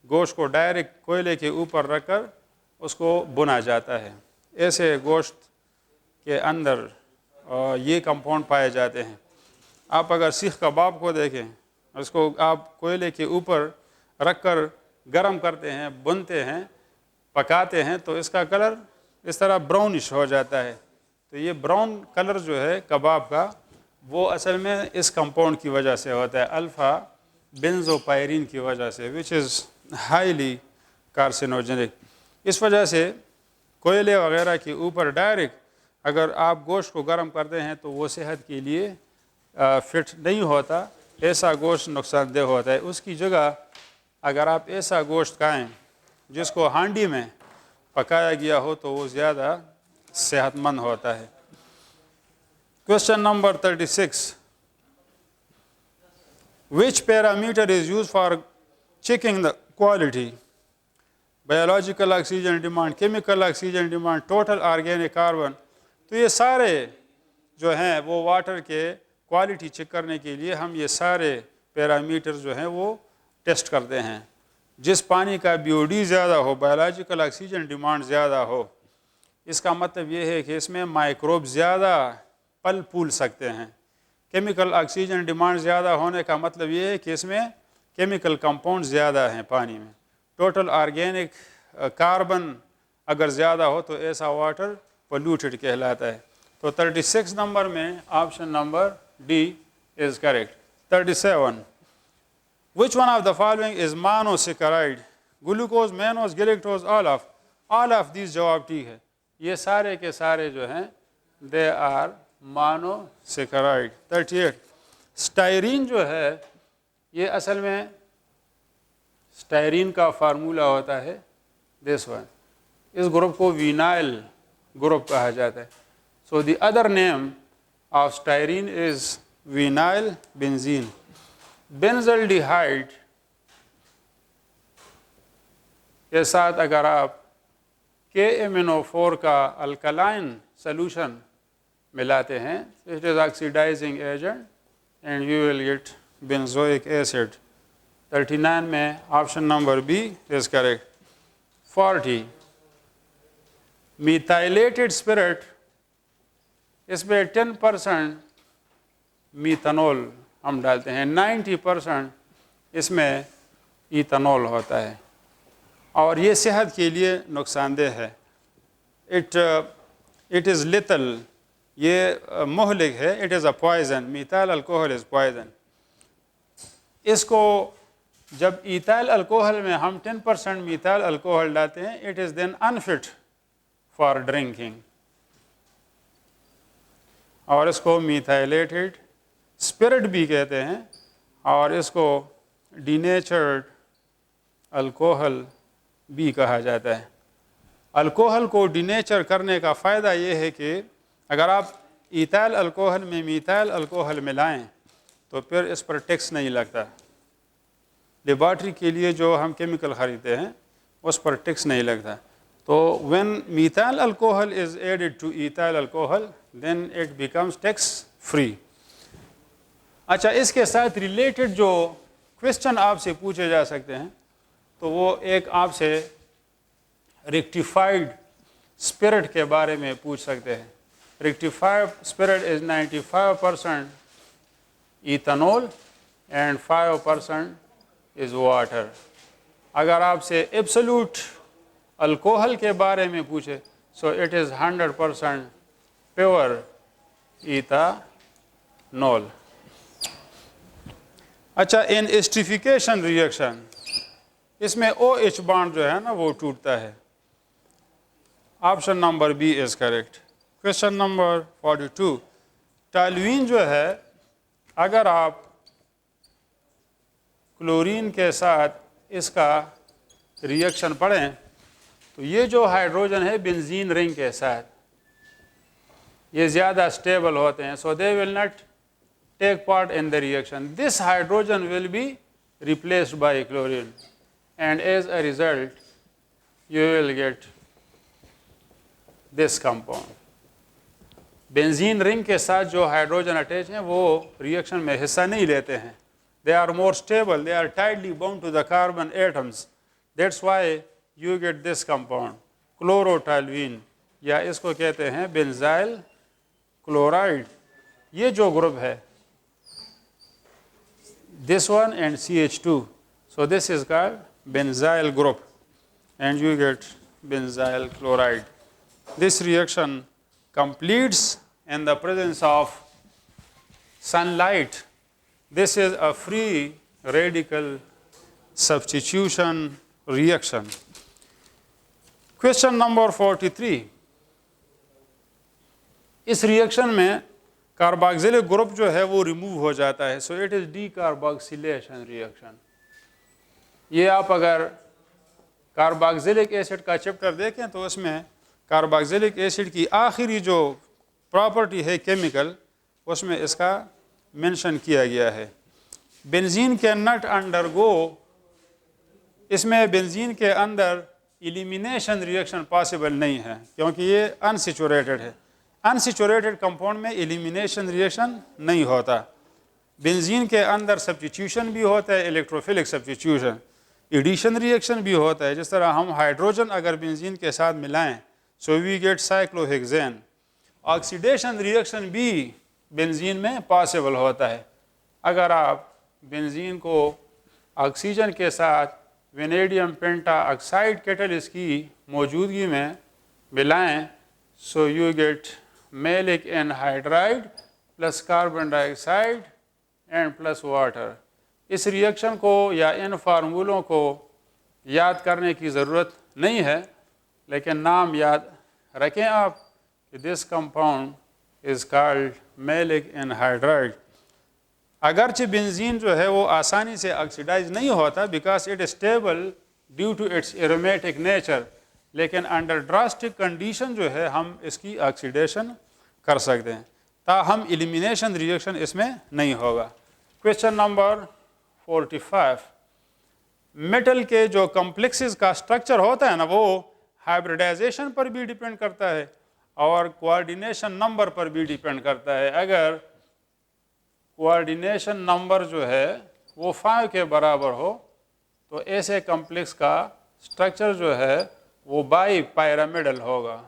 गोश्त को डायरेक्ट कोयले के ऊपर रखकर उसको भुना जाता है. ऐसे गोश्त के अंदर ये कंपाउंड पाए जाते हैं. आप अगर सीख कबाब को देखें, उसको आप कोयले के ऊपर रखकर गरम करते हैं, भुनते हैं, पकाते हैं, तो इसका कलर इस तरह ब्राउनिश हो जाता है. तो ये ब्राउन कलर जो है कबाब का, वो असल में इस कंपाउंड की वजह से होता है, अल्फ़ा बेंजोपायरीन की वजह से, विच इज़ हाईली कार्सिनोजेनिक. इस वजह से कोयले वगैरह के ऊपर डायरेक्ट अगर आप गोश्त को गर्म करते हैं तो वो सेहत के लिए फिट नहीं होता, ऐसा गोश्त नुकसानदेह होता है. उसकी जगह अगर आप ऐसा गोश्त खाएं जिसको हांडी में पकाया गया हो तो वो ज़्यादा सेहतमंद होता है. Question number 36. Which parameter is used for checking the quality? Biological oxygen demand, chemical oxygen demand, total organic carbon. तो ये सारे जो हैं वो वाटर के क्वालिटी चेक करने के लिए हम ये सारे पैरामीटर जो हैं वो टेस्ट करते हैं. जिस पानी का BOD ज़्यादा हो, बायोलॉजिकल ऑक्सीजन डिमांड ज़्यादा हो, इसका मतलब ये है कि इसमें माइक्रोब ज़्यादा पल फूल सकते हैं. केमिकल ऑक्सीजन डिमांड ज़्यादा होने का मतलब ये है कि इसमें केमिकल कंपाउंड ज़्यादा हैं पानी में. टोटल ऑर्गेनिक कार्बन अगर ज़्यादा हो तो ऐसा वाटर पोल्यूटेड कहलाता है. तो 36 नंबर में option number D is correct. 37. Which one of the following is monosaccharide? Glucose, mannose, galactose, all of these जवाब ठीक है. ये सारे के सारे जो हैं they are monosaccharide. 38. स्टायरीन जो है ये असल में स्टायरीन का फार्मूला होता है this one. इस ग्रुप को विनाइल ग्रुप कहा जाता है. So the other name of styrene is vinyl benzene. Benzaldehyde के साथ अगर आप KMnO4 का अल्कलाइन सोल्यूशन मिलाते हैं, it is oxidising agent and you will get benzoic acid. 39 में option number B is correct. 40. Methylated spirit, इसमें 10% मीथनॉल हम डालते हैं, 90% इसमें इथनॉल होता है और ये सेहत के लिए नुकसानदेह है. इट इज़ लिथल, ये मुहलिक है. It is a poison. Methyl alcohol is poison. इसको जब ईथाइल अल्कोहल में हम 10% मीथाइल अल्कोहल डालते हैं, it is then unfit for drinking, और इसको मीथाइलेटेड स्पिरिट भी कहते हैं, और इसको डीनेचर्ड अल्कोहल भी कहा जाता है। अल्कोहल को डीनेचर करने का फ़ायदा ये है कि अगर आप ईथाइल अल्कोहल में मीथाइल अल्कोहल मिलाएं तो फिर इस पर टैक्स नहीं लगता। लेबॉरेटरी के लिए जो हम केमिकल ख़रीदते हैं उस पर टैक्स नहीं लगता। तो when methyl alcohol is added to ethyl alcohol then it becomes tax free. अच्छा, इसके साथ रिलेटेड जो क्वेश्चन आपसे पूछे जा सकते हैं, तो वो एक आपसे रेक्टिफाइड स्पिरिट के बारे में पूछ सकते हैं। Rectified spirit is 95% ethanol and 5% is water. अगर आपसे एब्सोल्यूट अल्कोहल के बारे में पूछे, so it is 100% pure ethanol. अच्छा, इन एस्टिफिकेशन रिएक्शन इसमें OH बॉन्ड जो है ना वो टूटता है। Option number B is correct. Question number 42, toluene जो है, अगर आप क्लोरीन के साथ इसका रिएक्शन पढ़ें तो ये जो हाइड्रोजन है बेंजीन रिंग के साथ ये ज़्यादा स्टेबल होते हैं, so they will not take part in the reaction. This hydrogen will be replaced by chlorine and as a result you will get this compound. Benzene ring के साथ जो हाइड्रोजन अटैच हैं वो रिएक्शन में हिस्सा नहीं लेते हैं। They are more stable, they are tightly bound to the carbon atoms. That's why you get this compound, chlorotoluene, या इसको कहते हैं बेंजाइल क्लोराइड। ये जो ग्रुप है, this one and CH2, so this is called benzyl group and you get benzyl chloride. This reaction completes in the presence of sunlight. This is a free radical substitution reaction. Question number 43, इस reaction में carboxylic group जो है वो remove हो जाता है, so it is decarboxylation reaction. ये आप अगर कार्बोक्सिलिक एसिड का चैप्टर देखें तो उसमें कार्बोक्सिलिक एसिड की आखिरी जो प्रॉपर्टी है केमिकल, उसमें इसका मेंशन किया गया है। बेंजीन कैन नॉट अंडरगो, इसमें बेंजीन के अंदर एलिमिनेशन रिएक्शन पॉसिबल नहीं है क्योंकि ये अनसैचुरेटेड है। अनसैचुरेटेड कंपाउंड में एलिमिनेशन रिएक्शन नहीं होता। बेंजीन के अंदर सब्स्टिट्यूशन भी होता है, इलेक्ट्रोफिलिक सब्स्टिट्यूशन, एडिशन रिएक्शन भी होता है। जिस तरह हम हाइड्रोजन अगर बेंजीन के साथ मिलाएं so we get cyclohexane. Oxidation reaction भी बेंजीन में पॉसिबल होता है। अगर आप बेंजीन को ऑक्सीजन के साथ वेनेडियम पेंटा ऑक्साइड कैटलिस्ट की मौजूदगी में मिलाएं so you get maleic anhydride plus carbon dioxide and plus water. इस रिएक्शन को या इन फार्मूलों को याद करने की ज़रूरत नहीं है, लेकिन नाम याद रखें आप कि this compound is called maleic anhydride. अगरचे बेंजीन जो है वो आसानी से ऑक्सीडाइज नहीं होता because it is stable due to its aromatic nature, लेकिन अंडर ड्रास्टिक कंडीशन जो है हम इसकी ऑक्सीडेशन कर सकते हैं, ताहम एलिमिनेशन रिएक्शन इसमें नहीं होगा। क्वेश्चन नंबर 45, मेटल के जो कॉम्प्लेक्सेस का स्ट्रक्चर होता है ना वो हाइब्रिडाइजेशन पर भी डिपेंड करता है और कोऑर्डिनेशन नंबर पर भी डिपेंड करता है। अगर कोऑर्डिनेशन नंबर जो है वो 5 के बराबर हो तो ऐसे कॉम्प्लेक्स का स्ट्रक्चर जो है वो बाई पिरामिडल होगा।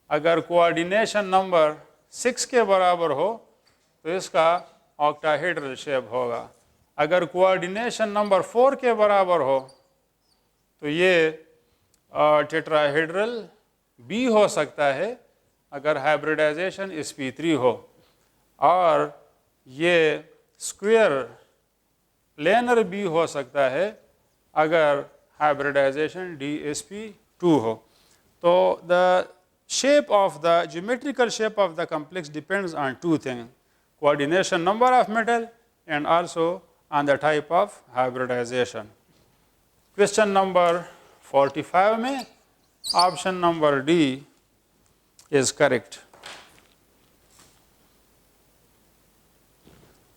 अगर कोऑर्डिनेशन नंबर 6 के बराबर हो तो इसका ऑक्टाहेड्रल शेप होगा। अगर कोऑर्डिनेशन नंबर 4 के बराबर हो तो ये टेट्राहेड्रल भी हो सकता है अगर हाइब्रिडाइजेशन sp3 हो, और ये स्क्वायर प्लेनर भी हो सकता है अगर हाइब्रिडाइजेशन DsP2 हो। तो the shape of the geometrical shape of the complex depends on two things: coordination number of metal and also on the type of hybridization. Question number 45 में option number D is correct.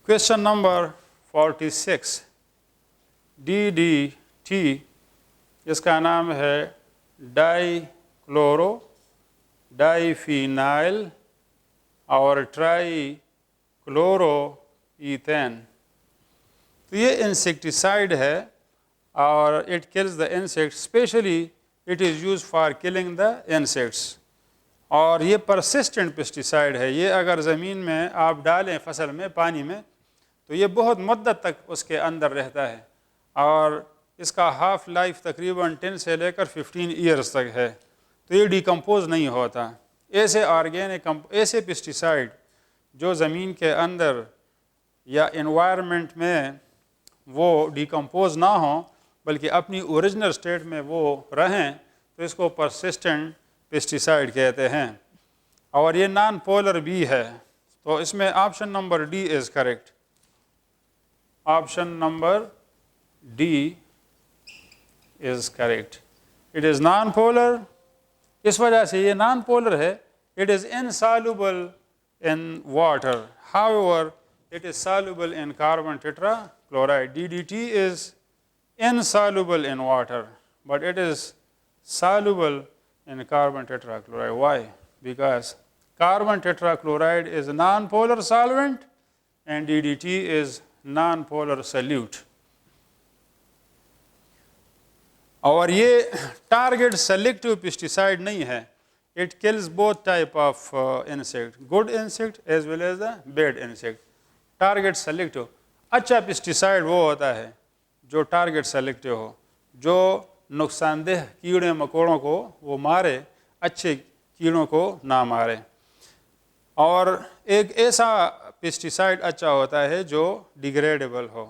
Question number 46 DDT, इसका नाम है dichloro diphenyl और ट्राइक्लोरोईथेन। तो ये insecticide है और it kills the insect, specially it is use for killing the insects. और ये परसिस्टेंट पेस्टिसाइड है, ये अगर ज़मीन में आप डालें फसल में पानी में तो ये बहुत मुद्दत तक उसके अंदर रहता है और इसका हाफ लाइफ तकरीबन 10 से लेकर 15 ईयर्स तक है। तो ये डिकम्पोज नहीं होता। ऐसे ऐसे पेस्टिसाइड जो ज़मीन के अंदर या एनवायरनमेंट में वो डिकम्पोज ना हो बल्कि अपनी ओरिजिनल स्टेट में वो रहें, तो इसको परसिस्टेंट पेस्टिसाइड कहते हैं। और ये नॉन पोलर भी है। तो इसमें option number D is correct. Option number D is correct. It is non polar, इस वजह से ये नॉन पोलर है। It is insoluble in water, however it is soluble in carbon tetrachloride. DDT is insoluble in water, but it is soluble in carbon tetrachloride. Why? Because carbon tetrachloride is a non-polar solvent and DDT is non-polar solute. और ये target selective pesticide नहीं है। It kills both type of insect, good insect as well as the bad insect. Target selective, अच्छा pesticide वो होता है जो target selective हो, जो नुकसानदेह कीड़े मकोड़ों को वो मारे, अच्छे कीड़ों को ना मारे। और एक ऐसा पेस्टिसाइड अच्छा होता है जो डिग्रेडेबल हो,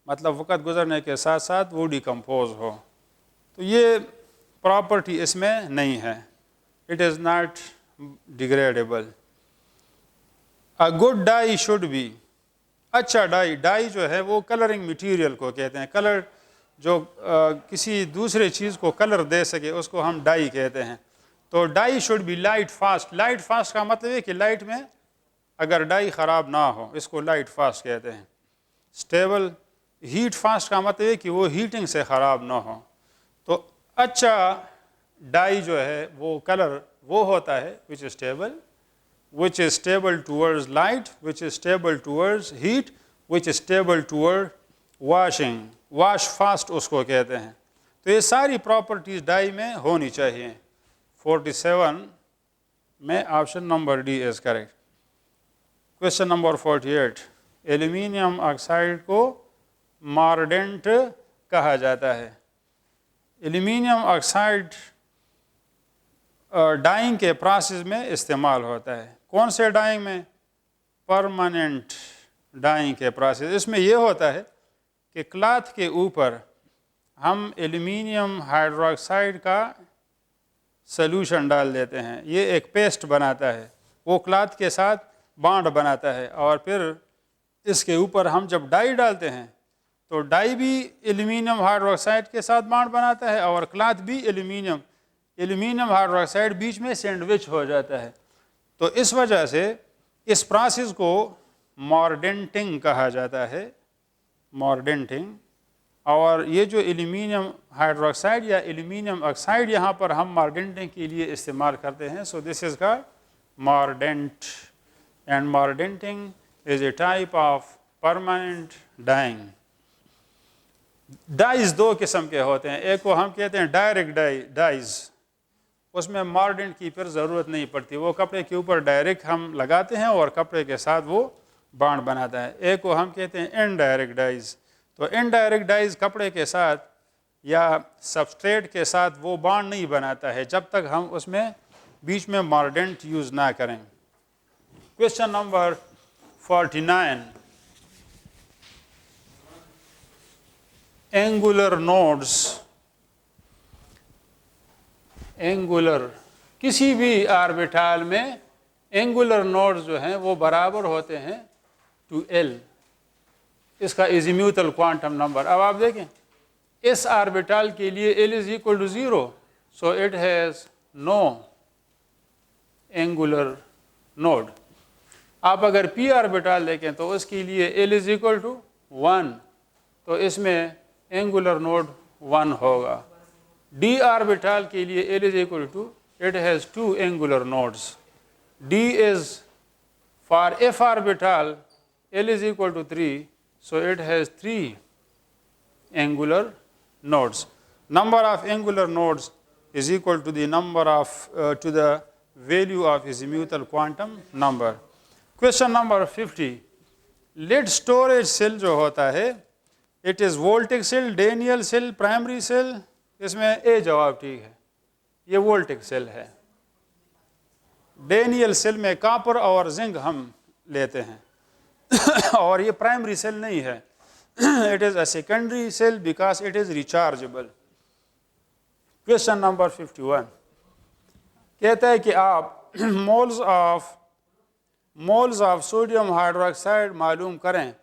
मतलब वक़्त गुजरने के साथ साथ वो डिकम्पोज हो। तो ये प्रॉपर्टी इसमें नहीं है। It is not degradable. A good dye should be, अच्छा डाई जो है वो कलरिंग मटेरियल को कहते हैं। कलर जो किसी दूसरे चीज़ को कलर दे सके उसको हम डाई कहते हैं। तो dye should be light fast. Light fast का मतलब है कि लाइट में अगर डाई ख़राब ना हो, इसको लाइट फास्ट कहते हैं। स्टेबल, हीट फास्ट का मतलब है कि वो हीटिंग से ख़राब ना हो। तो अच्छा डाई जो है वो कलर वो होता है which is stable, which is stable towards light, which is stable towards heat, which is stable toward washing. wash fast उसको कहते हैं। तो ये सारी प्रॉपर्टीज़ डाई में होनी चाहिए। 47 में option number D is correct. Question number 48, aluminium oxide को मार्डेंट कहा जाता है। एल्यूमिनियम ऑक्साइड डाइंग के प्रोसेस में इस्तेमाल होता है। कौन से डाइंग में? परमानेंट डाइंग के प्रोसेस। इसमें यह होता है कि क्लॉथ के ऊपर हम एल्यूमिनियम हाइड्रोक्साइड का सॉल्यूशन डाल देते हैं। ये एक पेस्ट बनाता है, वो क्लॉथ के साथ बॉन्ड बनाता है और फिर इसके ऊपर हम जब डाई डालते हैं तो डाई भी एल्यूमिनियम हाइड्रोक्साइड के साथ बॉन्ड बनाता है और क्लॉथ भी एल्यूमिनियम हाइड्रोक्साइड बीच में सैंडविच हो जाता है। तो इस वजह से इस प्रोसेस को मॉर्डेंटिंग कहा जाता है, मॉर्डेंटिंग। और ये जो एल्यूमिनियम हाइड्रोक्साइड या एल्यूमिनियम ऑक्साइड यहाँ पर हम मॉर्डेंटिंग के लिए इस्तेमाल करते हैं। So this is called mordant and mordanting is a type of permanent dyeing. Dyes दो किस्म के होते हैं, एक को हम कहते हैं डायरेक्ट डाइज, उसमें मॉर्डेंट की फिर ज़रूरत नहीं पड़ती, वो कपड़े के ऊपर डायरेक्ट हम लगाते हैं और कपड़े के साथ वो बॉन्ड बनाता है। एक को हम कहते हैं इनडायरेक्ट डाइज। तो इनडायरेक्ट डाइज कपड़े के साथ या सबस्ट्रेट के साथ वो बॉन्ड नहीं बनाता है जब तक हम उसमें बीच में मॉर्डेंट यूज़ ना करें। Question number 49, angular nodes, angular किसी भी ऑर्बिटल में एंगुलर नोड्स जो हैं वो बराबर होते हैं टू एल, इसका एजीम्यूथल क्वांटम नंबर। अब आप देखें इस ऑर्बिटल के लिए l is equal to 0, so it has no angular node. आप अगर पी ऑर्बिटल देखें तो उसके लिए एल इज इक्वल टू 1, तो इसमें एंगुलर नोड 1 होगा। डी ऑर्बिटल के लिए l is equal two, it has 2 angular nodes. D is for f orbital l is equal to 3, so it has 3 angular nodes. Number of angular nodes is equal to the number of to the value of azimuthal quantum number. Question number 50. Lead storage cell जो होता है, it is voltaic cell, Daniell cell, primary cell, इसमें ए जवाब ठीक है, ये voltaic cell है। Daniel cell में कॉपर और जिंक हम लेते हैं और ये प्राइमरी सेल नहीं है, it is a secondary cell because it is rechargeable. Question number 51 कहता है कि आप मोल्स ऑफ सोडियम हाइड्रोक्साइड मालूम करें,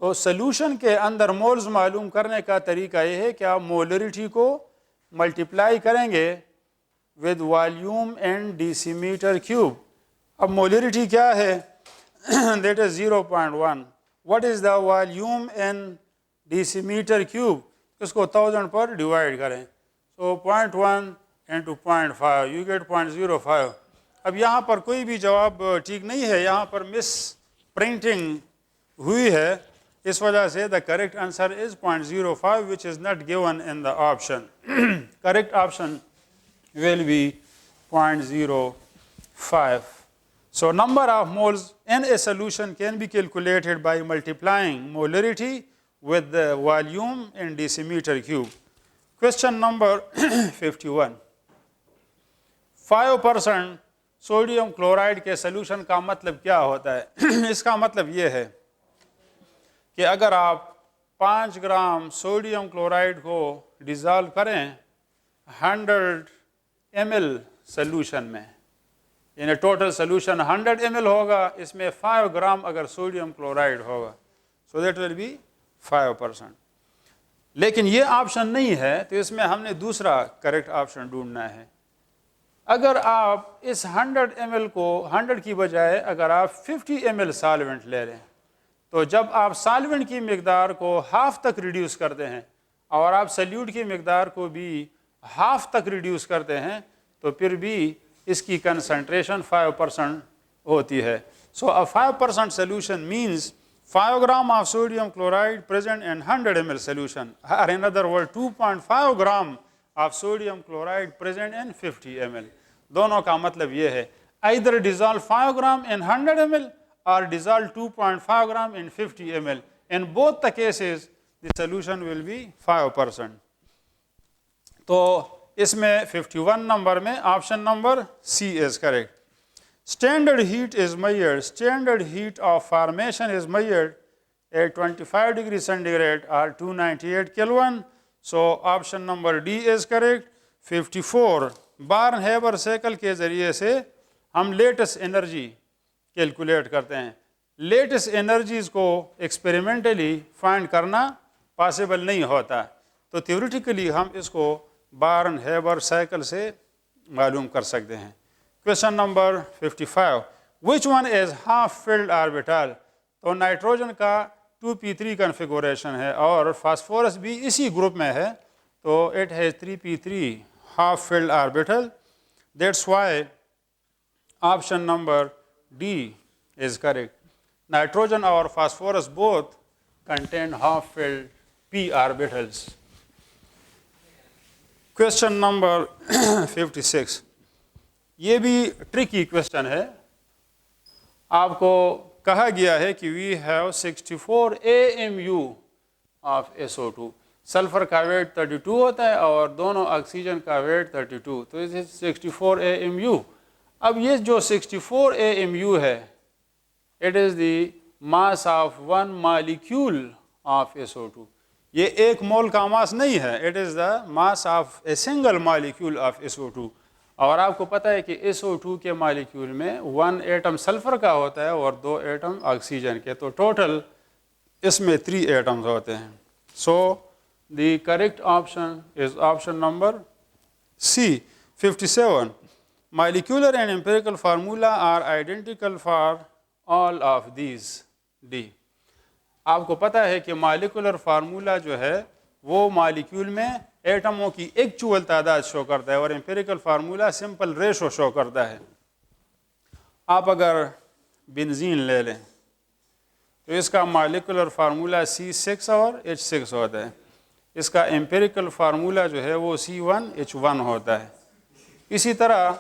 तो सोल्यूशन के अंदर मोल्स मालूम करने का तरीका ये है कि आप मोलरिटी को मल्टीप्लाई करेंगे with volume and decimetre cube. अब मोलरिटी क्या है? that is 0.1. What is the volume in decimeter cube? इसको 1000 पर डिवाइड करें, so 0.1 into 0.5 you get 0.05. अब यहाँ पर कोई भी जवाब ठीक नहीं है, यहाँ पर मिस प्रिंटिंग हुई है, इस वजह से the correct answer is 0.05 which is not given in the option. Correct option will be 0.05. So number of moles in a solution can be calculated by multiplying molarity with the volume in decimeter cube. Question number 51. 5% sodium chloride के solution का मतलब क्या होता है? इसका मतलब ये है कि अगर आप 5 ग्राम सोडियम क्लोराइड को डिज़ोल्व करें 100 ml सॉल्यूशन में, यानी टोटल सोल्यूशन 100 ml होगा, इसमें 5 ग्राम अगर सोडियम क्लोराइड होगा, सो दैट विल बी 5%। लेकिन ये ऑप्शन नहीं है, तो इसमें हमने दूसरा करेक्ट ऑप्शन ढूंढना है। अगर आप इस 100 ml को 100 की बजाय अगर आप 50 ml सॉल्वेंट ले लें, तो जब आप सॉल्वेंट की मकदार को हाफ तक रिड्यूस करते हैं और आप सल्यूट की मकदार को भी हाफ तक रिड्यूस करते हैं, तो फिर भी इसकी कंसंट्रेशन 5% होती है। So a 5% solution means 5 gram of sodium chloride present in 100 ml solution, और in other word 2.5 gram of sodium chloride present in 50 ml। दोनों का मतलब ये है, either dissolve 5 gram in 100 ml or dissolve 2.5 gram in 50 ml. In both the cases, the solution will be 5%. तो इसमें 51 number में option number C is correct. Standard heat is measured, standard heat of formation is measured at 25 degree centigrade और 298 kelvin, so option number D is correct. 54 Born Haber cycle के ज़रिए से हम latest energy calculate करते हैं। Latest energies को experimentally find करना possible नहीं होता, तो थ्योरेटिकली हम इसको बार्न हेबर साइकिल से मालूम कर सकते हैं। Question number 55, which one is half filled orbital? तो नाइट्रोजन का 2p3 कन्फिगुरेशन है और फास्फोरस भी इसी ग्रुप में है, तो it has 3p3 half filled orbital, that's why option number D is correct. Nitrogen और phosphorus both contain half filled p orbitals. Question number 56, ये भी ट्रिकी क्वेश्चन है। आपको कहा गया है कि we have 64 AMU of SO2, sulphur का वेट 32 होता है और दोनों ऑक्सीजन का वेट 32, तो इस 64 AMU। अब ये जो 64 AMU है, it is the mass of 1 molecule of SO2, ये एक मोल का मास नहीं है, it is the mass of a single molecule of SO2। और आपको पता है कि SO2 के मॉलिक्यूल में 1 एटम सल्फ़र का होता है और 2 एटम ऑक्सीजन के, तो टोटल इसमें 3 एटम्स होते हैं। So the correct option is option number C। 57, molecular and empirical formula are identical for all of these। D। आपको पता है कि मॉलिक्यूलर फार्मूला जो है वो मॉलिक्यूल में एटमों की एक्चुअल तादाद शो करता है और empirical formula simple ratio show करता है। आप अगर बेंजीन ले लें तो इसका मॉलिक्यूलर फार्मूला C6 और H6 होता है, इसका एम्पिरिकल फार्मूला जो है वो C1H1 होता है। इसी तरह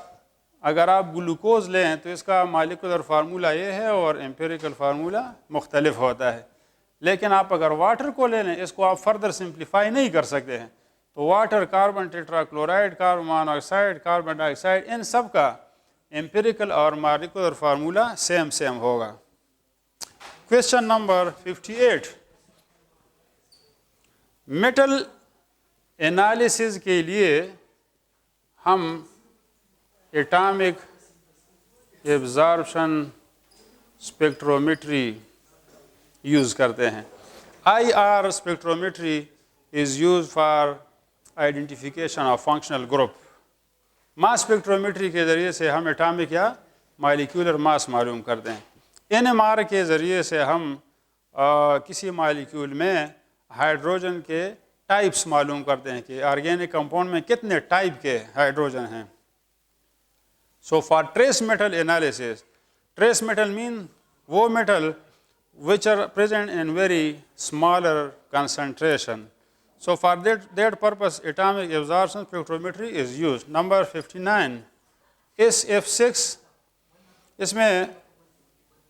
अगर आप ग्लूकोज लें तो इसका मॉलिक्यूलर फार्मूला ये है और एम्पिरिकल फार्मूला मुख्तलिफ होता है। लेकिन आप अगर वाटर को ले लें, इसको आप फर्दर सिंप्लीफाई नहीं कर सकते हैं, तो water, carbon tetrachloride, carbon monoxide, carbon dioxide, इन सब का एम्पिरिकल और मॉलिक्यूलर फार्मूला सेम होगा। क्वेश्चन नंबर 58, मेटल एनालिसिस के लिए हम एटॉमिक एब्जॉर्प्शन स्पेक्ट्रोमेट्री यूज़ करते हैं। IR spectrometry is use for identification of functional group. Mass spectrometry के ज़रिए से हम एटॉमिक या मॉलिक्यूलर मास मालूम करते हैं। NMR के ज़रिए से हम किसी मॉलिक्यूल में हाइड्रोजन के टाइप्स मालूम करते हैं कि ऑर्गेनिक कंपाउंड में कितने टाइप के हाइड्रोजन हैं। So for trace metal analysis, trace metal mean वो metal which are present in very smaller concentration. So for that purpose atomic absorption spectrometry is used। Number 59, SF6। इसमें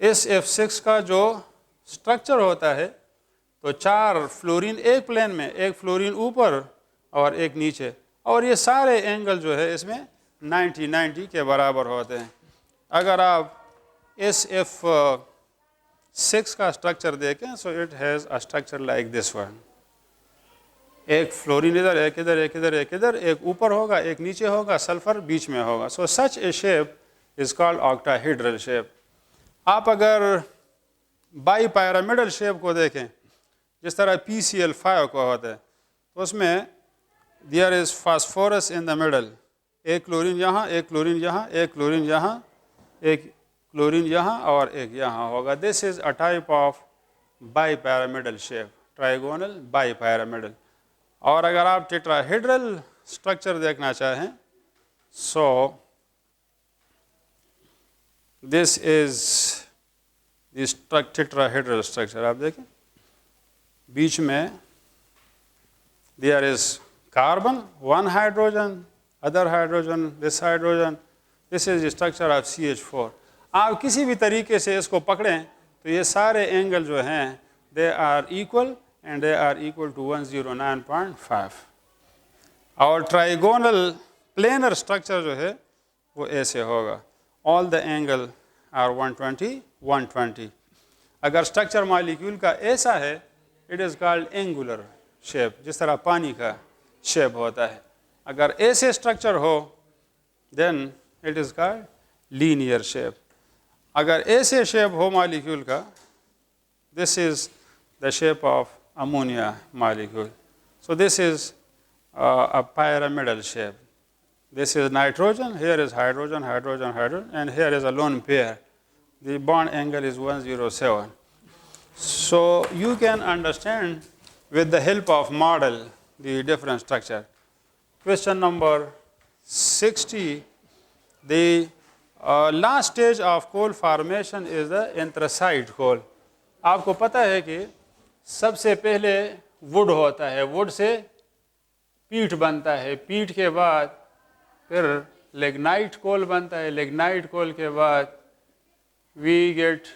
SF6 का जो structure होता है तो 4 fluorine एक plane में, एक फ्लोरीन ऊपर और एक नीचे, और ये सारे एंगल जो है इसमें 90 के बराबर होते हैं। अगर आप SF6 का स्ट्रक्चर देखें, सो it has a structure like this one. एक फ्लोरीन इधर, एक इधर, एक इधर, एक इधर, एक ऊपर होगा, एक नीचे होगा, सल्फर बीच में होगा। So such a shape is called octahedral shape. आप अगर बाई पैरामिडल शेप को देखें, जिस तरह PCl5 का होता है, तो उसमें there is phosphorus in the middle, एक क्लोरीन यहाँ, एक क्लोरीन यहाँ, एक क्लोरीन यहाँ, एक क्लोरीन यहाँ और एक यहाँ होगा। This is a type of bipyramidal shape, trigonal bipyramidal. और अगर आप टेट्राहेड्रल स्ट्रक्चर देखना चाहें, so this is tetrahedral structure. आप देखें बीच में there is carbon, 1 hydrogen, other hydrogen, this hydrogen, this is structure of CH4। आप किसी भी तरीके से इसको पकड़ें तो ये सारे एंगल जो हैं they are equal and they are equal to 109.5। और ट्राइगोनल प्लेनर स्ट्रक्चर जो है वो ऐसे होगा, ऑल द एंगल आर 120। अगर स्ट्रक्चर मॉलिक्यूल का ऐसा है, it is called angular shape, जिस तरह पानी का शेप होता है। अगर ऐसे स्ट्रक्चर हो then it is called linear shape. अगर ऐसे शेप हो मॉलिक्यूल का, this is the shape of ammonia molecule. So this is a pyramidal shape. This is nitrogen, here is hydrogen, hydrogen, hydrogen, and here is a lone pair. The bond angle is 107. So you can understand with the help of model the different structure. Question number 60, the last stage of coal formation is the anthracite coal. आपको पता है कि सबसे पहले would होता है, would say पीट बनता है, पीट के बाद फिर लिग्नाइट कोल बनता है, लिग्नाइट कोल के बाद we get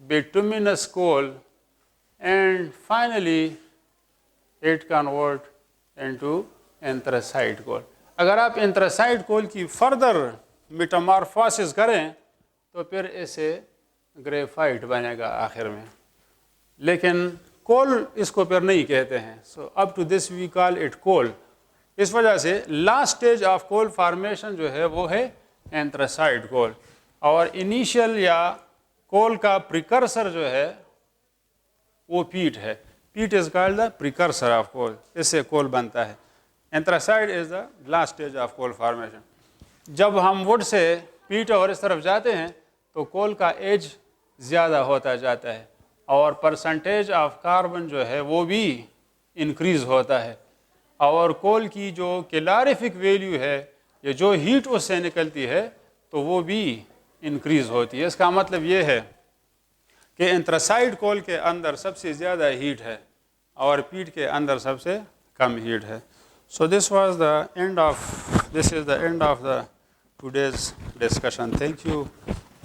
bituminous coal and finally it convert into anthracite coal. अगर आप एंथ्रासाइट कोल की फर्दर मेटामॉर्फोसिस करें तो फिर ऐसे ग्रेफाइट बनेगा आखिर में। लेकिन कोल इसको फिर नहीं कहते हैं। So up to this we call it coal. इस वजह से last stage of coal formation जो है वो है एंथ्रासाइट कोल, और इनिशियल या कोल का प्रिकर्सर जो है वो पीट है। Peat is called the precursor of coal, इससे कोल बनता है। Anthracite is the last stage of coal formation. जब हम वुड से पीट और इस तरफ जाते हैं तो कोल का एज ज़्यादा होता जाता है और परसेंटेज ऑफ कार्बन जो है वो भी इंक्रीज़ होता है, और कोल की जो कैलोरीफिक वैल्यू है या जो हीट उससे निकलती है तो वो भी इंक्रीज़ होती है। इसका मतलब ये है कि एंथ्रासाइट कोल के अंदर सबसे ज़्यादा हीट है और पीट के अंदर सबसे कम हीट है। So this is the end of the today's discussion. Thank you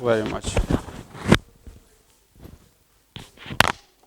very much.